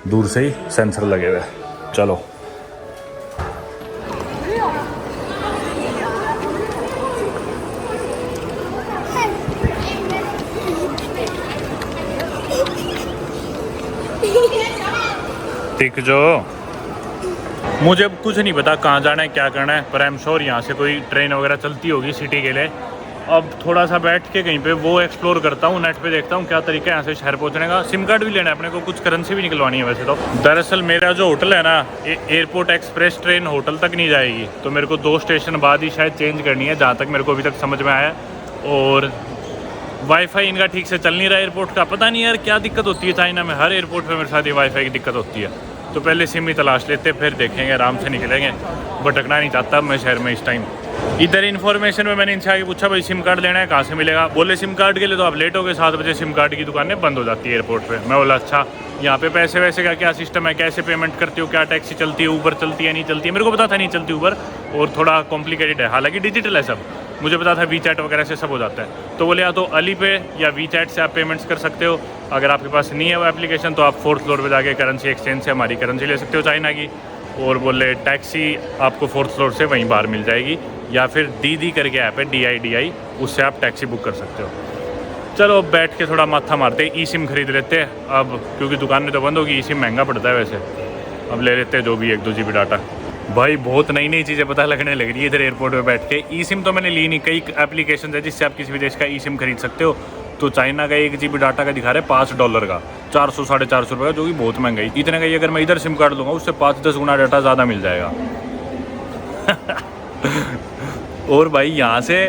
दूर से ही सेंसर लगे हुए। चलो टिक जो। मुझे अब कुछ नहीं पता कहाँ जाना है, क्या करना है, पर आई एम श्योर यहाँ से कोई ट्रेन वगैरह चलती होगी सिटी के लिए। अब थोड़ा सा बैठ के कहीं पे वो एक्सप्लोर करता हूँ, नेट पे देखता हूँ क्या तरीका है यहाँ से शहर पहुँचने का। सिम कार्ड भी लेना है अपने को, कुछ करेंसी भी निकलवानी है वैसे तो। दरअसल मेरा जो होटल है ना, एयरपोर्ट एक्सप्रेस ट्रेन होटल तक नहीं जाएगी, तो मेरे को 2 स्टेशन बाद ही शायद चेंज करनी है, जहाँ तक मेरे को अभी तक समझ में आया। और वाईफाई इनका ठीक से चल नहीं रहा एयरपोर्ट का, पता नहीं यार क्या दिक्कत होती है चाइना में, हर एयरपोर्ट पे मेरे साथ ये वाईफाई की दिक्कत होती है। तो पहले सिम ही तलाश लेते, फिर देखेंगे, आराम से निकलेंगे, भटकना नहीं चाहता मैं शहर में इस टाइम। इधर इन्फॉर्मेशन में मैंने इनसे आगे पूछा भाई सिम कार्ड लेना है कहाँ से मिलेगा, बोले सिम कार्ड के लिए तो आप लेट हो गए, 7 बजे सिम कार्ड की दुकानें बंद हो जाती है एयरपोर्ट पे। मैं बोला अच्छा, यहाँ पे पैसे वैसे का क्या सिस्टम है, कैसे पेमेंट करती हो, क्या टैक्सी चलती है, ऊबर चलती है नहीं चलती है, मेरे को पता था नहीं चलती ऊबर, और थोड़ा कॉम्प्लिकेटेड है, हालांकि डिजिटल है सब, मुझे पता था वीचैट वगैरह से सब हो जाता है। तो बोले या तो अली पे या वीचैट से आप पेमेंट्स कर सकते हो, अगर आपके पास नहीं है वो एप्लीकेशन तो आप 4th फ्लोर पे जाके करेंसी एक्सचेंज से हमारी करेंसी ले सकते हो चाइना की। और बोले टैक्सी आपको 4th फ्लोर से वहीं बाहर मिल जाएगी, या फिर दीदी करके ऐप है DIDI, उससे आप टैक्सी बुक कर सकते हो। चलो अब बैठ के थोड़ा माथा मारते, ई सिम खरीद लेते हैं अब, क्योंकि दुकानें तो बंद होगी, ई सिम महंगा पड़ता है वैसे। अब ले लेते हैं जो भी 1-2 GB डाटा। भाई बहुत नई नई चीज़ें पता लगने लग रही है इधर एयरपोर्ट पे बैठ के। ई सिम तो मैंने ली नहीं, कई एप्लीकेशन है जिससे आप किसी भी देश का ई सिम खरीद सकते हो। तो चाइना का 1 GB डाटा का दिखा रहे $5 का, 400-450 रुपये का, जो कि बहुत महंगाई। इतने का ही अगर मैं इधर सिम कार्ड लूँगा उससे 5-10 गुना डाटा ज़्यादा मिल जाएगा। और भाई यहाँ से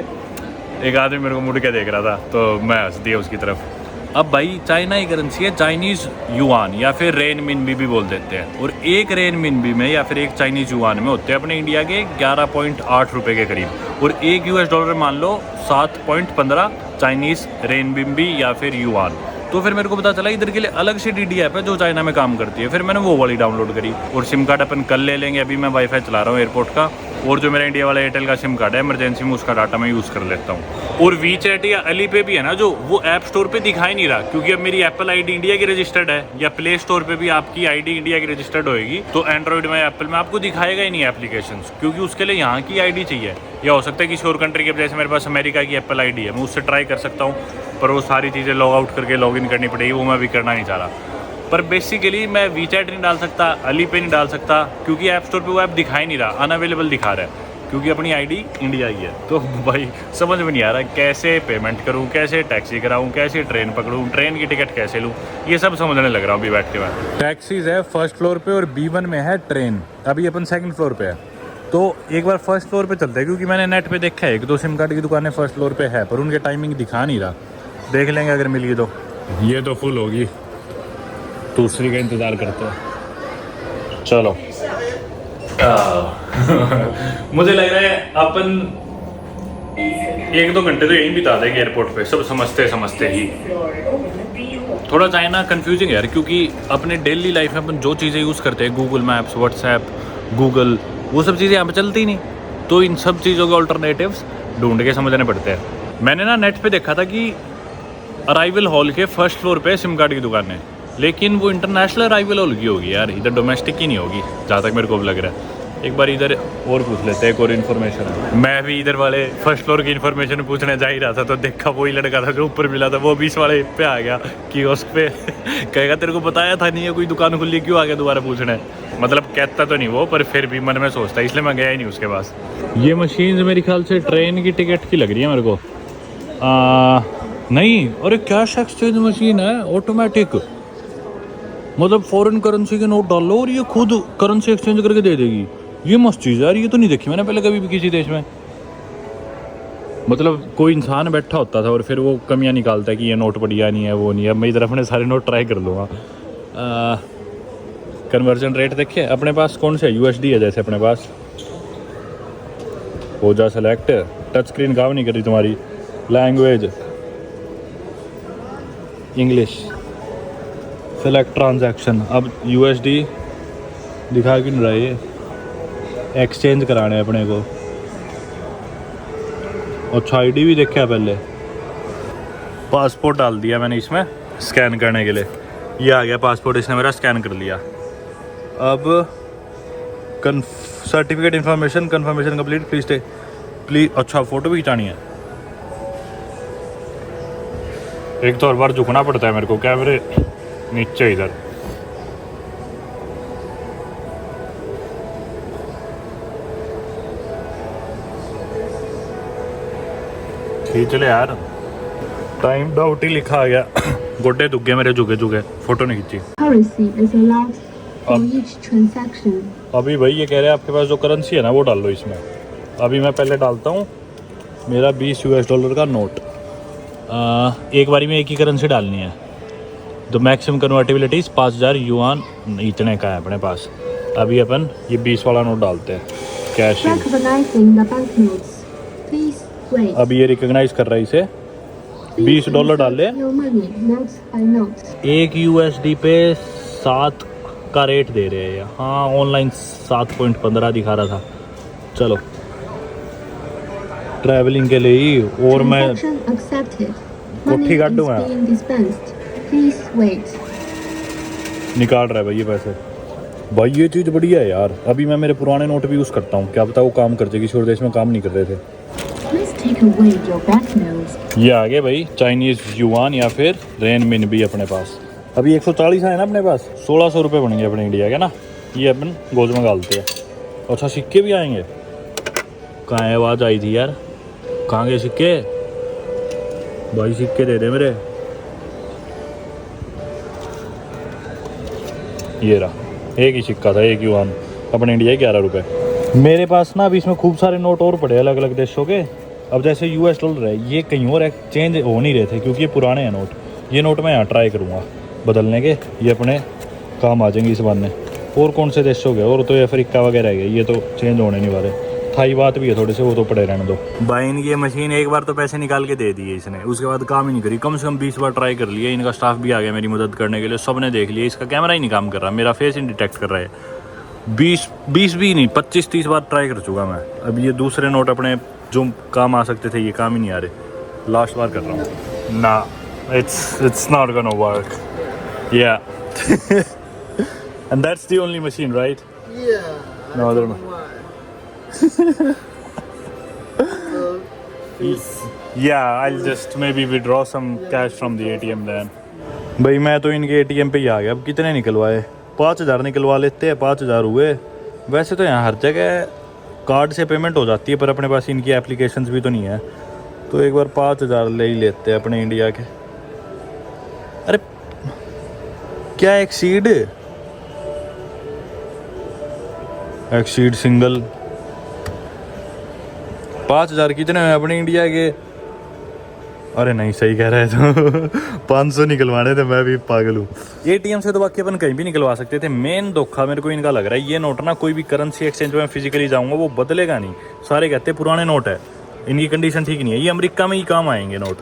एक आदमी मेरे को मुड़ के देख रहा था तो मैं हंस दिया उसकी तरफ। अब भाई चाइना की करेंसी है चाइनीज़ युआन या फिर रेन मिनबी भी बोल देते हैं, और एक रेन मिनबी में या फिर एक चाइनीज़ युआन में होते हैं अपने इंडिया के 11.8 रुपये के करीब, और एक US डॉलर मान लो 7.15 चाइनीज़ रेन मिनबी या फिर युआन। तो फिर मेरे को पता चला इधर के लिए अलग से DD ऐप है जो चाइना में काम करती है, फिर मैंने वो वाली डाउनलोड करी। और सिम कार्ड अपन कल ले लेंगे, अभी मैं वाईफाई चला रहा हूँ एयरपोर्ट का, और जो मेरा इंडिया वाला एयरटेल का सिम कार्ड है इमरजेंसी में उसका डाटा मैं यूज़ कर लेता हूँ। और वीचैट या अली पे भी है ना जो, वो ऐप स्टोर पे दिखाई नहीं रहा, क्योंकि अब मेरी एप्पल ID इंडिया की रजिस्टर्ड है, या प्ले स्टोर पे भी आपकी ID इंडिया की रजिस्टर्ड होएगी, तो एंड्रॉइड में एप्पल में आपको दिखाएगा ही नहीं एप्लीकेशन, क्योंकि उसके लिए यहाँ की ID चाहिए। या हो सकता है किसी और कंट्री के, जैसे मेरे पास अमेरिका की एप्पल ID है, मैं उससे ट्राई कर सकता हूँ, पर वो सारी चीज़ें लॉग आउट करके लॉग इन करनी पड़ेगी, वो मैं भी करना नहीं चाह रहा। पर बेसिकली मैं वीचैट नहीं डाल सकता, अली पे नहीं डाल सकता, क्योंकि ऐप स्टोर पे वो ऐप दिखा ही नहीं रहा, अनअवेलेबल दिखा रहा है, क्योंकि अपनी ID इंडिया की है। तो भाई समझ में नहीं आ रहा कैसे पेमेंट करूँ, कैसे टैक्सी कराऊँ, कैसे ट्रेन पकड़ूँ, ट्रेन की टिकट कैसे लूँ, ये सब समझने लग रहा हूँ अभी बैठ के मैं। टैक्सीज़ है फर्स्ट फ्लोर पे और B1 में है ट्रेन, अभी अपन सेकंड फ्लोर पे है। तो एक बार फर्स्ट फ्लोर पे चलते हैं, क्योंकि मैंने नेट पे देखा है 1-2 सिम कार्ड की दुकानें फर्स्ट फ्लोर पे है, पर उनके टाइमिंग दिखा नहीं रहा। देख लेंगे अगर मिल गई तो। ये तो फुल होगी, दूसरी का इंतज़ार करते हैं। चलो मुझे लग रहा है अपन 1-2 घंटे तो यहीं बिता देंगे एयरपोर्ट पे, सब समझते समझते ही। थोड़ा चाइना कंफ्यूजिंग है यार, क्योंकि अपने डेली लाइफ में अपन जो चीज़ें यूज़ करते हैं, गूगल मैप्स, व्हाट्सएप, गूगल, वो सब चीज़ें यहाँ पे चलती नहीं, तो इन सब चीज़ों के ऑल्टरनेटिव्स ढूंढ के समझने पड़ते हैं। मैंने ना नेट पे देखा था कि अराइवल हॉल के फर्स्ट फ्लोर पे सिम कार्ड की दुकान है, लेकिन वो इंटरनेशनल अराइवल हॉल की होगी यार, इधर डोमेस्टिक की नहीं होगी जहाँ तक मेरे को लग रहा है। एक बार इधर और पूछ लेते हैं, एक और इन्फॉर्मेशन है। मैं भी इधर वाले फर्स्ट फ्लोर की इन्फॉर्मेशन पूछने जा ही रहा था, तो देखा वही लड़का था जो ऊपर मिला था, वो 20 वाले पे आ गया कि उस पे कहेगा तेरे को बताया था नहीं है कोई दुकान खुली, क्यों आ गया दोबारा पूछने। मतलब कहता तो नहीं वो, पर फिर भी मन में सोचता, इसलिए मैं गया ही नहीं उसके पास। ये मशीन मेरे ख्याल से ट्रेन की टिकट की लग रही है मेरे को। नहीं, अरे कैश एक्सचेंज मशीन है ऑटोमेटिक, मतलब फॉरेन करेंसी के नोट डाल लो और ये खुद करेंसी एक्सचेंज करके दे देगी। ये मस्त चीज़ है यार, ये तो नहीं देखी मैंने पहले कभी भी किसी देश में। मतलब कोई इंसान बैठा होता था और फिर वो कमियां निकालता है कि ये नोट बढ़िया नहीं है, वो नहीं है। मैं इधर अपने सारे नोट ट्राई कर लूँगा। कन्वर्जन रेट देखिए अपने पास कौन से USD है, जैसे अपने पास हो जा सेलेक्ट, टच स्क्रीन काम नहीं कर रही तुम्हारी, लैंग्वेज इंग्लिश, सेलेक्ट ट्रांजैक्शन। अब USD दिखा क्यों नहीं रहा, ये एक्सचेंज कराने अपने को। अच्छा ID भी देखा पहले, पासपोर्ट डाल दिया मैंने इसमें स्कैन करने के लिए, ये आ गया पासपोर्ट, इसने मेरा स्कैन कर लिया। अब certificate information confirmation complete, please. अच्छा फ़ोटो भी खिंचानी है, एक तो हर बार झुकना पड़ता है मेरे को, कैमरे नीचे इधर। खींच ले यार, टाइम डाउट ही लिखा आ गया। गोडे दुख गए मेरे, झुके झुके, फोटो नहीं खींची। अभी भाई ये कह रहे हैं आपके पास जो करेंसी है ना वो डाल लो इसमें। अभी मैं पहले डालता हूँ मेरा 20 US डॉलर का नोट। एक बारी में एक ही करेंसी डालनी है। तो मैक्सिमम कन्वर्टिबिलिटी 5000 युआन इतने का है अपने पास। अभी अपन ये 20 वाला नोट डालते हैं कैश। अब ये रिकॉग्नाइज कर रहा है इसे। 20 डॉलर डाल ले। एक USD पे 7 का रेट दे रहे हैं। हाँ ऑनलाइन 7.15 दिखा रहा था। चलो ट्रैवलिंग के लिए ही। और मैं कोठी काट दूँगा, निकाल रहा है भाई ये पैसे। भाई ये चीज़ बढ़िया है यार। अभी मैं मेरे पुराने नोट भी यूज़ करता हूँ, क्या पता वो काम कर जाए, किसी और देश में काम नहीं कर रहे थे। ये आ गए भाई चाइनीज़ युआन या फिर रेन मिन भी अपने पास। अभी 140 है ना अपने पास, 1600 रुपये बनेंगे अपने इंडिया के ना। ये अपन गोद में डालते हैं। अच्छा सिक्के भी आएंगे। कहाँ है, आवाज़ आई थी यार, कहाँ गए सिक्के? भाई सिक्के दे दे मेरे। ये रहा, एक ही सिक्का था, एक युआन, अपने इंडिया के 11 रुपये। मेरे पास ना अभी इसमें खूब सारे नोट और पड़े अलग अलग देशों के। अब जैसे US डॉलर है, ये कहीं और चेंज हो नहीं रहे थे क्योंकि ये पुराने हैं नोट। ये नोट मैं यहाँ ट्राई करूँगा बदलने के, ये अपने काम आ जाएंगे इस बार में। और कौन से देश हो गए, और तो ये अफ्रीका वगैरह है, ये तो चेंज होने नहीं वाले। थाई बात भी है थोड़े से, वो तो पड़े रहने दो। भाई इनकी ये मशीन एक बार तो पैसे निकाल के दे दिए इसने, उसके बाद काम ही नहीं करी। कम से कम 20 बार ट्राई कर लिया। इनका स्टाफ भी आ गया मेरी मदद करने के लिए, सब ने देख लिया। इसका कैमरा ही नहीं काम कर रहा, मेरा फेस ही डिटेक्ट कर रहा है। 20 भी नहीं, 25-30 बार ट्राई कर चुका मैं। अब ये दूसरे नोट अपने जो काम आ सकते थे, ये काम ही नहीं आ रहे। लास्ट बार कर रहा हूँ ना, it's not gonna work. Yeah. And that's the only machine, right? Yeah. No other one. Yeah, I'll just maybe withdraw some cash from the ATM then. भाई मैं तो इनके ATM पे ही आ गया। अब कितने निकलवाए? 5,000 निकलवा लेते हैं। 5,000 हुए। वैसे तो यहाँ हर जगह कार्ड से पेमेंट हो जाती है, पर अपने पास इनकी एप्लीकेशंस भी तो नहीं है, तो एक बार 5,000 ले ही लेते हैं अपने इंडिया के। अरे क्या एक्सीड सिंगल 5,000 कितने हैं अपने इंडिया के? अरे नहीं, सही कह रहे तो 500 निकलवाने थे, मैं भी पागल हूँ। ATM से तो बाकी अपन कहीं भी निकलवा सकते थे। मेन धोखा मेरे को इनका लग रहा है, ये नोट ना कोई भी करेंसी एक्सचेंज में फिजिकली जाऊँगा वो बदलेगा नहीं। सारे कहते हैं पुराने नोट है, इनकी कंडीशन ठीक नहीं है, ये अमेरिका में ही काम आएंगे नोट।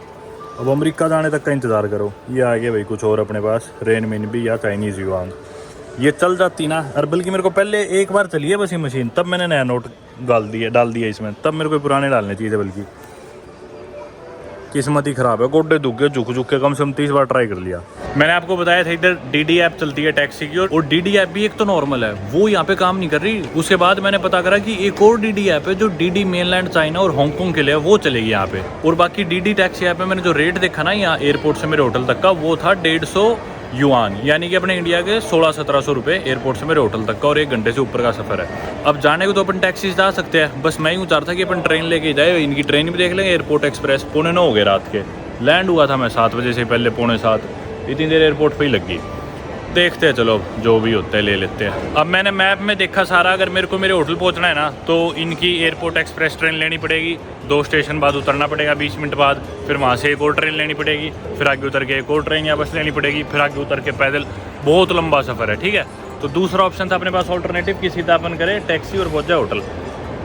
अब अमेरिका जाने तक का इंतज़ार करो। ये आ गया भाई कुछ और अपने पास, रेनमिनबी या चाइनीज़ युआन। ये चल जाती ना, और बल्कि मेरे को पहले एक बार चली है बस ये मशीन, तब मैंने नया नोट डाल दिया इसमें, तब मेरे को पुराने डालने चाहिए थे। बल्कि किस्मत ही ख़राब है, गोड्डे दुख गए झुक के कम से कम 30 बार ट्राई कर लिया। मैंने आपको बताया था इधर DD ऐप चलती है टैक्सी की, और DD ऐप भी एक तो नॉर्मल है, वो यहाँ पे काम नहीं कर रही। उसके बाद मैंने पता करा कि एक और DD ऐप है जो DD मेनलैंड चाइना और हांगकांग के लिए, वो चलेगी यहाँ पे। और बाकी DD टैक्सी ऐप में मैंने जो रेट देखा ना यहाँ एयरपोर्ट से मेरे होटल तक का, वो था 150 युआन, यानी कि अपने इंडिया के 1600-1700 रुपये एयरपोर्ट से मेरे होटल तक का, और 1 घंटे से ऊपर का सफ़र है। अब जाने को तो अपन टैक्सी से जा सकते हैं, बस मैं यूँ चाह रहा था कि अपन ट्रेन लेके जाए। इनकी ट्रेन भी देख लेंगे, एयरपोर्ट एक्सप्रेस। 8:45 हो गए रात के, लैंड हुआ था मैं 7 बजे से पहले, 6:45, इतनी देर एयरपोर्ट पे ही लग गई। देखते हैं, चलो जो भी होता है ले लेते हैं। अब मैंने मैप में देखा सारा, अगर मेरे को मेरे होटल पहुंचना है ना, तो इनकी एयरपोर्ट एक्सप्रेस ट्रेन लेनी पड़ेगी, 2 स्टेशन बाद उतरना पड़ेगा 20 मिनट बाद, फिर वहाँ से एक और ट्रेन लेनी पड़ेगी, फिर आगे उतर के एक और ट्रेन या बस लेनी पड़ेगी, फिर आगे उतर के पैदल। बहुत लंबा सफ़र है, ठीक है। तो दूसरा ऑप्शन था अपने पास ऑल्टरनेटिव कि सीधा अपन करें टैक्सी और पहुँच जाए होटल,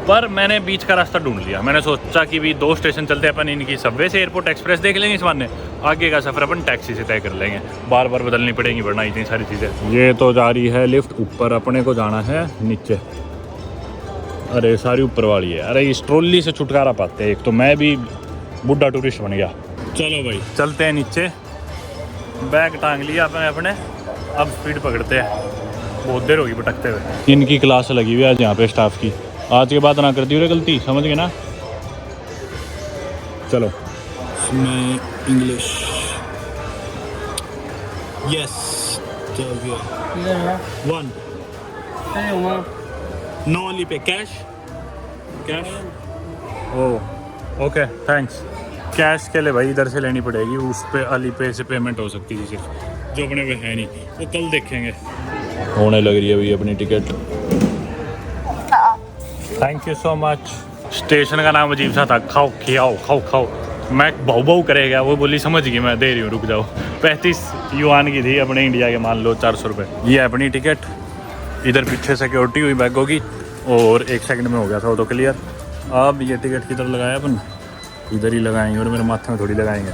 पर मैंने बीच का रास्ता ढूंढ लिया। मैंने सोचा कि भी 2 स्टेशन चलते अपन इनकी सबवे से एयरपोर्ट एक्सप्रेस देख लेंगे इस बार, आगे का सफ़र अपन टैक्सी से तय कर लेंगे। बार बार बदलनी पड़ेगी वरना इतनी सारी चीज़ें। ये तो जा रही है लिफ्ट ऊपर, अपने को जाना है नीचे। अरे सारी ऊपर वाली है। अरे इस ट्रॉली से छुटकारा पाते हैं, एक तो मैं भी बुढ़ा टूरिस्ट बन गया। चलो भाई चलते हैं नीचे, बैग टांग लिया अपने, अब स्पीड पकड़ते हैं। बहुत देर होगी भटकते हुए। इनकी क्लास लगी हुई है आज यहाँ पे स्टाफ की, आज के बाद ना करती हो गलती, समझ गए ना। चलो मैं English yes 1 no only pay cash okay thanks. Cash के लिए भाई इधर से लेनी पड़ेगी, उस पे अली पे से पेमेंट हो सकती है सिर्फ, जो अपने पे है नहीं, वो कल देखेंगे। होने लग रही है भाई अपनी ticket. Thank you so much. Station का नाम अजीब सा था, खाओ। मैं भाऊ करेगा, वो बोली समझ गई मैं, दे रही हूँ रुक जाओ। 35 युआन की थी, अपने इंडिया के मान लो 400 रुपये। ये अपनी टिकट, इधर पीछे सिक्योरिटी हुई बैगों की, और 1 सेकंड में हो गया था ऑटो क्लियर। अब ये टिकट किधर लगाया अपन, इधर ही लगाएंगे, और मेरे माथे में थोड़ी लगाएंगे।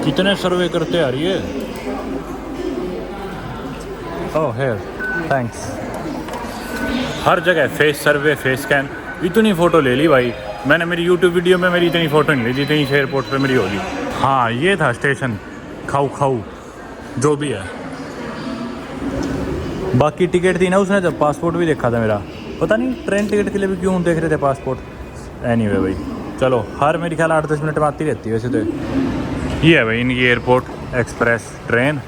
कितने सर्वे करते आ रही है। ओह हेयर थैंक्स। हर जगह फेस सर्वे, फेस स्कैन। इतनी फ़ोटो ले ली भाई मैंने, मेरी यूट्यूब वीडियो में मेरी इतनी फ़ोटो नहीं ली जितनी एयरपोर्ट पे मेरी होगी। हाँ ये था स्टेशन, खाऊ जो भी है। बाकी टिकट थी ना उसने, जब पासपोर्ट भी देखा था मेरा, पता नहीं ट्रेन टिकट के लिए भी क्यों देख रहे थे पासपोर्ट। एनीवे भाई चलो, हर मेरी ख्याल 8-10 मिनट में आती रहती है वैसे तो। ये है भाई इनकी एयरपोर्ट एक्सप्रेस ट्रेन।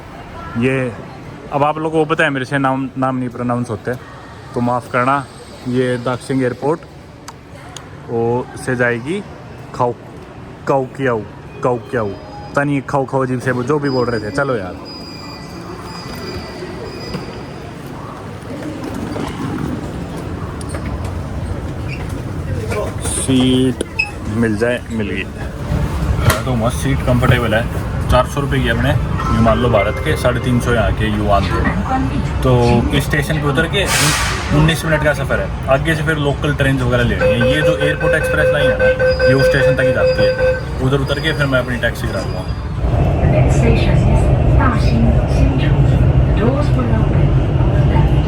ये अब आप लोगों को पता है मेरे से नाम नहीं प्रोनाउंस होते, तो माफ़ करना। ये दाक्सिंग एयरपोर्ट से जाएगी काऊ तनी खाऊ अजीब से जो भी बोल रहे थे। चलो यार सीट मिल जाए, मिल गई तो मस्त सीट, कंफर्टेबल है। 400 रुपये की अपने ये मान लो भारत के, 350 यहाँ के युवान थे। तो इस स्टेशन पे उतर के 19 मिनट का सफ़र है। आगे से फिर लोकल ट्रेन वगैरह लेनी है। ये जो एयरपोर्ट एक्सप्रेस लाइन है ना, ये उस स्टेशन तक ही जाती है। उधर उतर के फिर मैं अपनी टैक्सी करा लूँगा। Next station is Daxing Xinzhu. The doors will open on the left.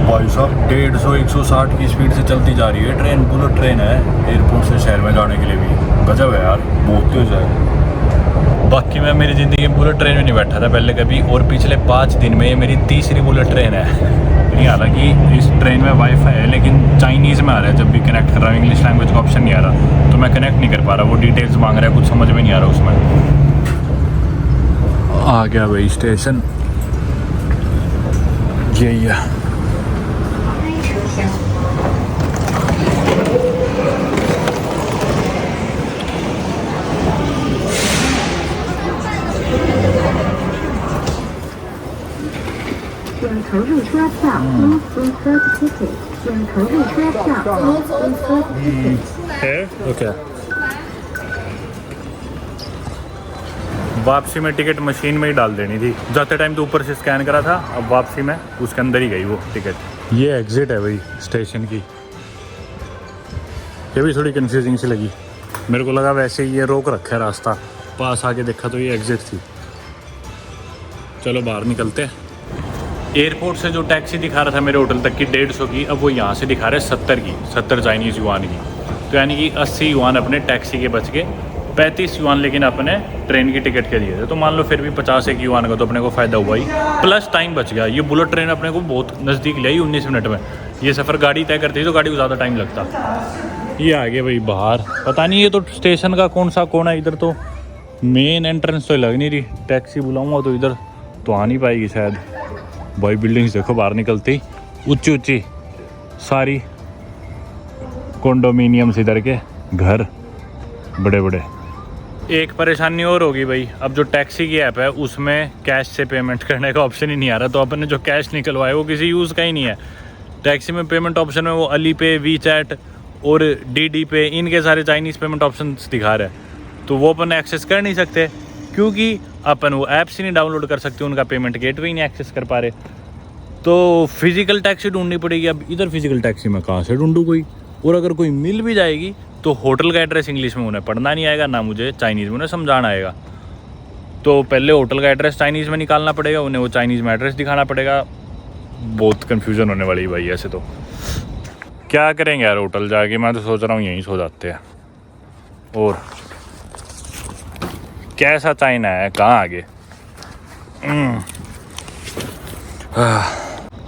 भाई साहब 150-160 की स्पीड से चलती जा रही है ट्रेन। बुलेट ट्रेन है, एयरपोर्ट से शहर में जाने के लिए भी गजब है यार, बहुत तेज है। बाकी मैं मेरी ज़िंदगी में बुलेट ट्रेन में नहीं बैठा था पहले कभी, और पिछले 5 दिन में ये मेरी तीसरी बुलेट ट्रेन है। नहीं, हालांकि इस ट्रेन में वाईफाई है लेकिन चाइनीज़ में आ रहा है। जब भी कनेक्ट कर रहा हूँ इंग्लिश लैंग्वेज का ऑप्शन नहीं आ रहा, तो मैं कनेक्ट नहीं कर पा रहा। वो डिटेल्स मांग रहा है, कुछ समझ में नहीं आ रहा उसमें। आ गया भाई स्टेशन, यही है। 请投入车票 Move insert ticket 请投入车票 Move insert ticket okay. वापसी में टिकट मशीन में ही डाल देनी थी। जाते टाइम तो ऊपर से स्कैन करा था, अब वापसी में उसके अंदर ही गई वो टिकट। ये एग्जिट है भाई स्टेशन की। ये भी थोड़ी कंफ्यूजिंग सी लगी मेरे को, लगा वैसे ही ये रोक रखा है रास्ता। पास आके देखा तो ये एग्जिट थी। चलो बाहर निकलते हैं। एयरपोर्ट से जो टैक्सी दिखा रहा था मेरे होटल तक की 150 की, अब वो यहाँ से दिखा रहा है 70 की, 70 चाइनीज़ युआन की। तो यानी कि 80 युआन अपने टैक्सी के बच के, 35 युआन लेकिन अपने ट्रेन की टिकट के दिए थे। तो मान लो फिर भी 51 युआन का तो अपने को फ़ायदा हुआ ही, प्लस टाइम बच गया। ये बुलेट ट्रेन अपने को बहुत नज़दीक ले आई, 19 मिनट में। ये सफ़र गाड़ी तय करती तो गाड़ी को ज़्यादा टाइम लगता। ये आ गए भाई बाहर। पता नहीं ये तो स्टेशन का कौन सा कोना है, इधर तो मेन एंट्रेंस तो लग नहीं रही। टैक्सी बुलाऊँगा तो इधर तो आ नहीं पाएगी शायद। भाई बिल्डिंग्स देखो बाहर निकलती, ऊंची ऊंची सारी कॉन्डोमिनियम्स, इधर के घर बड़े बड़े। एक परेशानी और होगी भाई, अब जो टैक्सी की ऐप है उसमें कैश से पेमेंट करने का ऑप्शन ही नहीं आ रहा। तो अपन ने जो कैश निकलवाया वो किसी यूज़ का ही नहीं है। टैक्सी में पेमेंट ऑप्शन में वो अली पे, वीचैट और डीडी पे, इनके सारे चाइनीज़ पेमेंट ऑप्शन दिखा रहे हैं। तो वो अपन एक्सेस कर नहीं सकते क्योंकि अपन वो ऐप्स ही नहीं डाउनलोड कर सकते, उनका पेमेंट गेटवे ही नहीं एक्सेस कर पा रहे। तो फिज़िकल टैक्सी ढूंढनी पड़ेगी। अब इधर फिज़िकल टैक्सी में कहाँ से ढूंढूँ कोई, और अगर कोई मिल भी जाएगी तो होटल का एड्रेस इंग्लिश में उन्हें पढ़ना नहीं आएगा, ना मुझे चाइनीज़ में उन्हें समझाना आएगा। तो पहले होटल का एड्रेस चाइनीज़ में निकालना पड़ेगा, उन्हें वो चाइनीज़ में एड्रेस दिखाना पड़ेगा। बहुत कन्फ्यूज़न होने वाली भाई। ऐसे तो क्या करेंगे यार होटल जाके, मैं तो सोच रहा हूँ यहीं सो जाते हैं। और कैसा चाइना है, कहाँ आगे।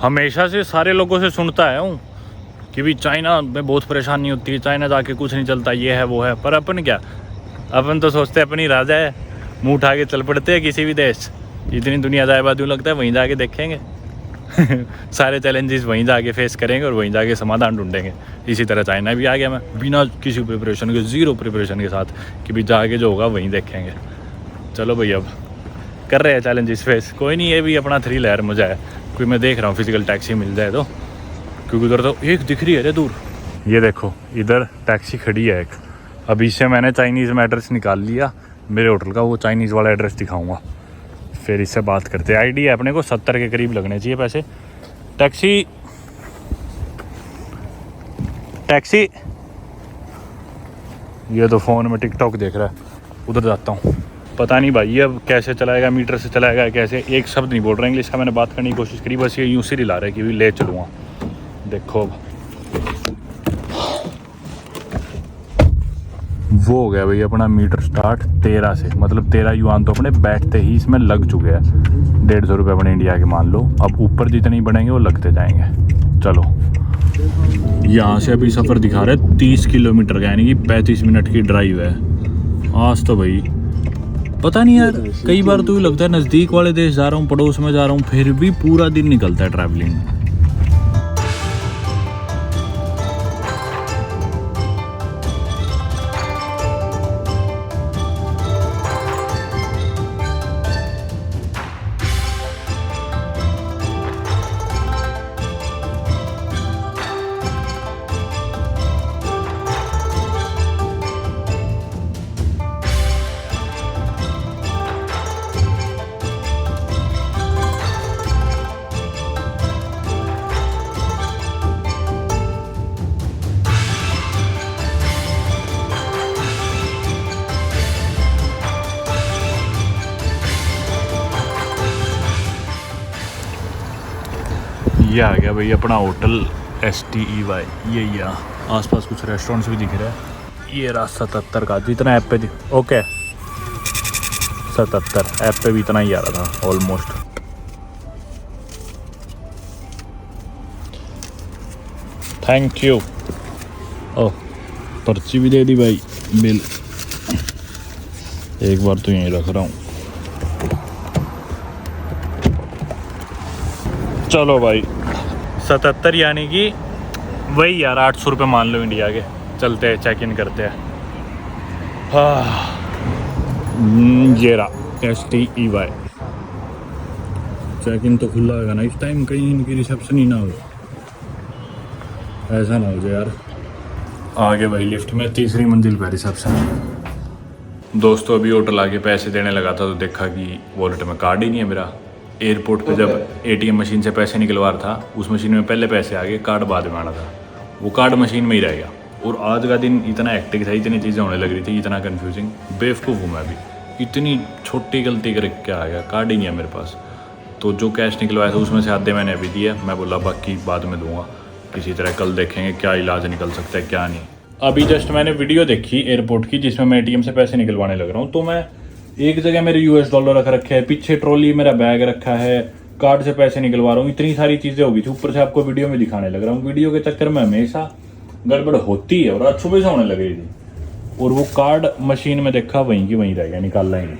हमेशा से सारे लोगों से सुनता है हूँ कि भी चाइना में बहुत परेशानी होती है, चाइना जाके कुछ नहीं चलता, ये है वो है। पर अपन क्या, अपन तो सोचते हैं अपनी राजा है, मुँह उठा के चल पड़ते हैं किसी भी देश। इतनी दुनिया जायबाद यूँ लगता है वहीं जाके देखेंगे। सारे चैलेंजेस वहीं जाके फेस करेंगे और वहीं जाके समाधान ढूंढेंगे। इसी तरह चाइना भी आ गया मैं, बिना किसी प्रिपरेशन के, ज़ीरो प्रिपरेशन के साथ कि भी जाके जो होगा वहीं देखेंगे। चलो भाई अब कर रहे हैं चैलेंजेस फेस। कोई नहीं, ये भी अपना थ्रिल है मज़ा है। कोई मैं देख रहा हूँ फिजिकल टैक्सी मिल जाए तो, क्योंकि उधर तो एक दिख रही है रे दूर। ये देखो इधर टैक्सी खड़ी है एक। अभी से मैंने चाइनीज़ में एड्रेस निकाल लिया मेरे होटल का, वो चाइनीज़ वाला एड्रेस दिखाऊंगा, फिर इससे बात करते हैं। आईडी है अपने को 70 के करीब लगने चाहिए पैसे। टैक्सी ये तो फ़ोन में टिकटॉक देख रहा है, उधर जाता हूँ। पता नहीं भाई अब कैसे चलाएगा, मीटर से चलाएगा कैसे, एक शब्द नहीं बोल रहा इंग्लिश का। मैंने बात करने की कोशिश करी, बस ये यूँ से हिला रहा है कि भी ले चलूँगा। देखो अब वो हो गया भाई अपना मीटर स्टार्ट 13 से, मतलब 13 युआन तो अपने बैठते ही इसमें लग चुके हैं। 150 रुपये अपने इंडिया के मान लो। अब ऊपर जितने ही बढ़ेंगे वो लगते जाएंगे। चलो यहाँ से अभी सफ़र दिखा रहे 30 किलोमीटर का, यानी कि 35 मिनट की ड्राइव है। आज तो भाई पता नहीं यार, कई बार तो ये लगता है नज़दीक वाले देश जा रहा हूँ, पड़ोस में जा रहा हूँ, फिर भी पूरा दिन निकलता है ट्रैवलिंग में। ये आ गया भाई अपना होटल STEY। ये आसपास कुछ रेस्टोरेंट्स भी दिख रहे हैं। ये रहा 77 का, जितना ऐप पे ओके 77 ऐप पे भी इतना ही आ रहा था ऑलमोस्ट। Thank you. ओह पर्ची भी दे दी भाई, बिल एक बार तो यहीं रख रहा हूँ। चलो भाई 77 यानी कि वही यार 800 रुपये मान लो इंडिया के। चलते हैं चेक इन करते हैं। हाँ ये रहा STEY। चेक इन तो खुला होगा ना इस टाइम, कहीं इनकी रिसेप्शन ही ना हो, ऐसा ना हो जाए यार। आगे भाई लिफ्ट में 3री मंजिल पर रिसेप्शन। दोस्तों अभी होटल आके पैसे देने लगा था तो देखा कि वॉलेट में कार्ड ही नहीं है मेरा। एयरपोर्ट पे जब ATM मशीन से पैसे निकलवा रहा था, उस मशीन में पहले पैसे आ गए, कार्ड बाद में आना था, वो कार्ड मशीन में ही रह गया। और आज का दिन इतना एक्टिक था, इतनी चीज़ें होने लग रही थी, इतना कन्फ्यूजिंग, बेवकूफ़ हूँ मैं भी। इतनी छोटी गलती करके क्या आ गया, कार्ड ही नहीं है मेरे पास। तो जो कैश निकलवाया था उसमें से आधे मैंने अभी दिया, मैं बोला बाकी बाद में दूंगा किसी तरह, कल देखेंगे क्या इलाज निकल सकता है क्या नहीं। अभी जस्ट मैंने वीडियो देखी एयरपोर्ट की जिसमें मैं ATM से पैसे निकलवाने लग रहा हूँ। तो मैं एक जगह मेरे US डॉलर रख रखे हैं, पीछे ट्रॉली मेरा बैग रखा है, कार्ड से पैसे निकलवा रहा हूँ, इतनी सारी चीज़ें हो गई थी। ऊपर से आपको वीडियो में दिखाने लग रहा हूँ। वीडियो के चक्कर में हमेशा गड़बड़ होती है और आज सुबह से होने लग रही थी। और वो कार्ड मशीन में देखा वहीं की वहीं रह गया, निकालना ही नहीं।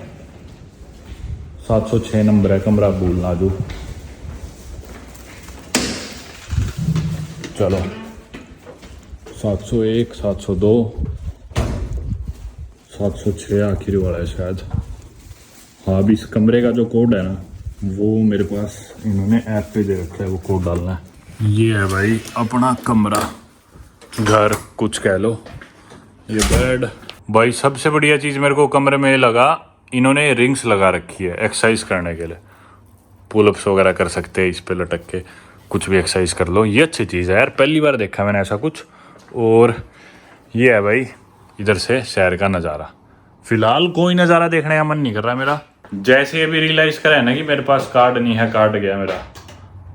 706 नंबर है, कमरा भूलना जो। चलो 701 702 706 आखिरी वाला है शायद। हाँ अभी इस कमरे का जो कोड है ना वो मेरे पास इन्होंने ऐप पे दे रखा है, वो कोड डालना है। ये है भाई अपना कमरा, घर कुछ कह लो। ये बेड भाई, सबसे बढ़िया चीज़ मेरे को कमरे में लगा, इन्होंने रिंग्स लगा रखी है एक्सरसाइज करने के लिए। पुलअप्स वगैरह कर सकते हैं इस पे लटक के, कुछ भी एक्सरसाइज कर लो। ये अच्छी चीज़ है यार, पहली बार देखा मैंने ऐसा कुछ। और ये है भाई इधर से शहर का नज़ारा। फिलहाल कोई नज़ारा देखने का मन नहीं कर रहा मेरा। जैसे अभी रियलाइज़ करा है ना कि मेरे पास कार्ड नहीं है, कार्ड गया मेरा,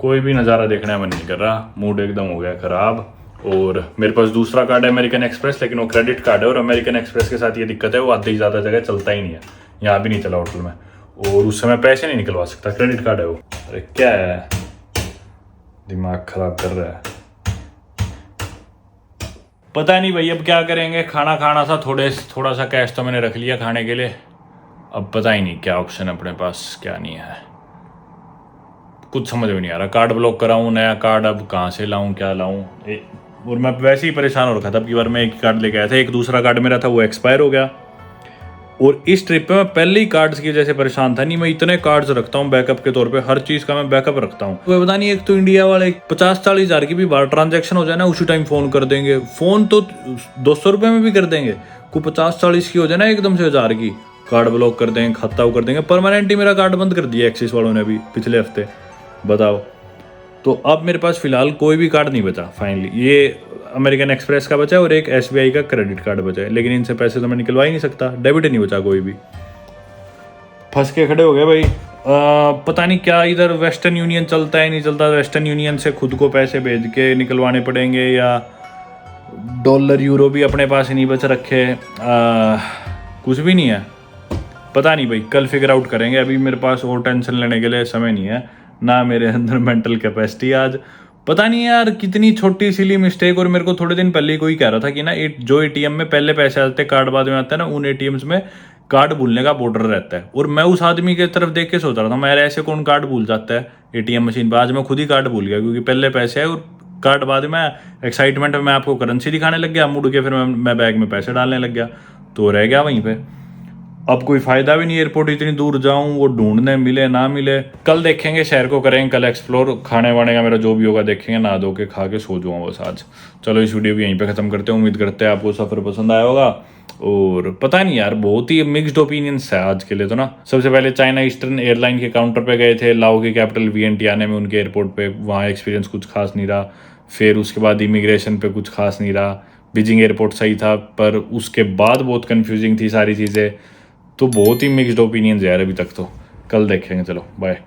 कोई भी नज़ारा देखने का मन नहीं कर रहा, मूड एकदम हो गया ख़राब। और मेरे पास दूसरा कार्ड है अमेरिकन एक्सप्रेस, लेकिन वो क्रेडिट कार्ड है। और अमेरिकन एक्सप्रेस के साथ ये दिक्कत है, वो आधी ज़्यादा जगह चलता ही नहीं है, यहाँ भी नहीं चला होटल में, और उससे मैं पैसे नहीं निकलवा सकता, क्रेडिट कार्ड है वो। अरे क्या है, दिमाग ख़राब कर रहा है। पता नहीं भाई अब क्या करेंगे। खाना खाना था, थोड़ा सा कैश तो मैंने रख लिया खाने के लिए। अब पता ही नहीं क्या ऑप्शन है अपने पास, क्या नहीं है, कुछ समझ में नहीं आ रहा। कार्ड ब्लॉक कराऊं, नया कार्ड अब कहाँ से लाऊं, क्या लाऊं। और मैं वैसे ही परेशान हो रखा था। अब की बार मैं एक कार्ड लेके आया था, एक दूसरा कार्ड मेरा था वो एक्सपायर हो गया। और इस ट्रिप पे मैं पहले ही कार्ड्स की वजह से परेशान था। नहीं मैं इतने कार्ड्स रखता हूँ बैकअप के तौर पे, हर चीज़ का मैं बैकअप रखता हूँ। तो पता नहीं, एक तो इंडिया वाले 50-40 हज़ार की भी बार ट्रांजैक्शन हो जाए ना, उसी टाइम फ़ोन कर देंगे। फ़ोन तो 200 रुपये में भी कर देंगे, को 50-40 की हो जाए ना एकदम से 1000 की, कार्ड ब्लॉक कर देंगे, खाता वो कर देंगे। परमानेंट ही मेरा कार्ड बंद कर दिया एक्सिस वालों ने अभी पिछले हफ्ते, बताओ। तो अब मेरे पास फ़िलहाल कोई भी कार्ड नहीं बचा फाइनली। ये अमेरिकन एक्सप्रेस का बचा है और एक SBI का क्रेडिट कार्ड बचा है, लेकिन इनसे पैसे तो मैं निकलवा ही नहीं सकता, डेबिट ही नहीं बचा कोई भी। फंस के खड़े हो गए भाई। पता नहीं क्या इधर वेस्टर्न यूनियन चलता है नहीं चलता। वेस्टर्न यूनियन से खुद को पैसे भेज के निकलवाने पड़ेंगे, या डॉलर यूरो भी अपने पास ही नहीं बच रखे। कुछ भी नहीं है, पता नहीं भाई, कल फिगर आउट करेंगे। अभी मेरे पास और टेंशन लेने के लिए समय नहीं है, ना मेरे अंदर मेंटल कैपेसिटी आज। पता नहीं यार कितनी छोटी सिली मिस्टेक। और मेरे को थोड़े दिन पहले ही कोई कह रहा था कि ना जो ATM में पहले पैसे आते हैं कार्ड बाद में आता है ना, उन ATMs में कार्ड भूलने का बॉर्डर रहता है। और मैं उस आदमी की तरफ देख के सोच रहा था, मैं ऐसे कौन कार्ड भूल जाता है ATM मशीन पर। आज मैं खुद ही कार्ड भूल गया, क्योंकि पहले पैसे आए और कार्ड बाद में एक्साइटमेंट में मैं आपको करेंसी दिखाने लग गया, मुड़ के फिर मैं बैग में पैसे डालने लग गया, तो रह गया वहीं पर। अब कोई फ़ायदा भी नहीं, एयरपोर्ट इतनी दूर जाऊं, वो ढूंढने मिले ना मिले। कल देखेंगे, शहर को करेंगे कल एक्सप्लोर। खाने वाने का मेरा जो भी होगा देखेंगे, नहा धो के खा के सो जाऊँगा बस आज। चलो इस वीडियो भी यहीं पे ख़त्म करते हैं। उम्मीद करते हैं आपको सफ़र पसंद आया होगा। और पता नहीं यार, बहुत ही मिक्स्ड ओपिनियंस है आज के लिए तो ना। सबसे पहले चाइना ईस्टर्न एयरलाइन के काउंटर पे गए थे, लाओ की कैपिटल वियंटियाने में, उनके एयरपोर्ट पे, वहाँ एक्सपीरियंस कुछ खास नहीं रहा। फिर उसके बाद इमिग्रेशन पे कुछ खास नहीं रहा। बीजिंग एयरपोर्ट सही था, पर उसके बाद बहुत कन्फ्यूजिंग थी सारी चीज़ें। तो बहुत ही मिक्स्ड ओपिनियंस यार अभी तक तो। कल देखेंगे, चलो बाय।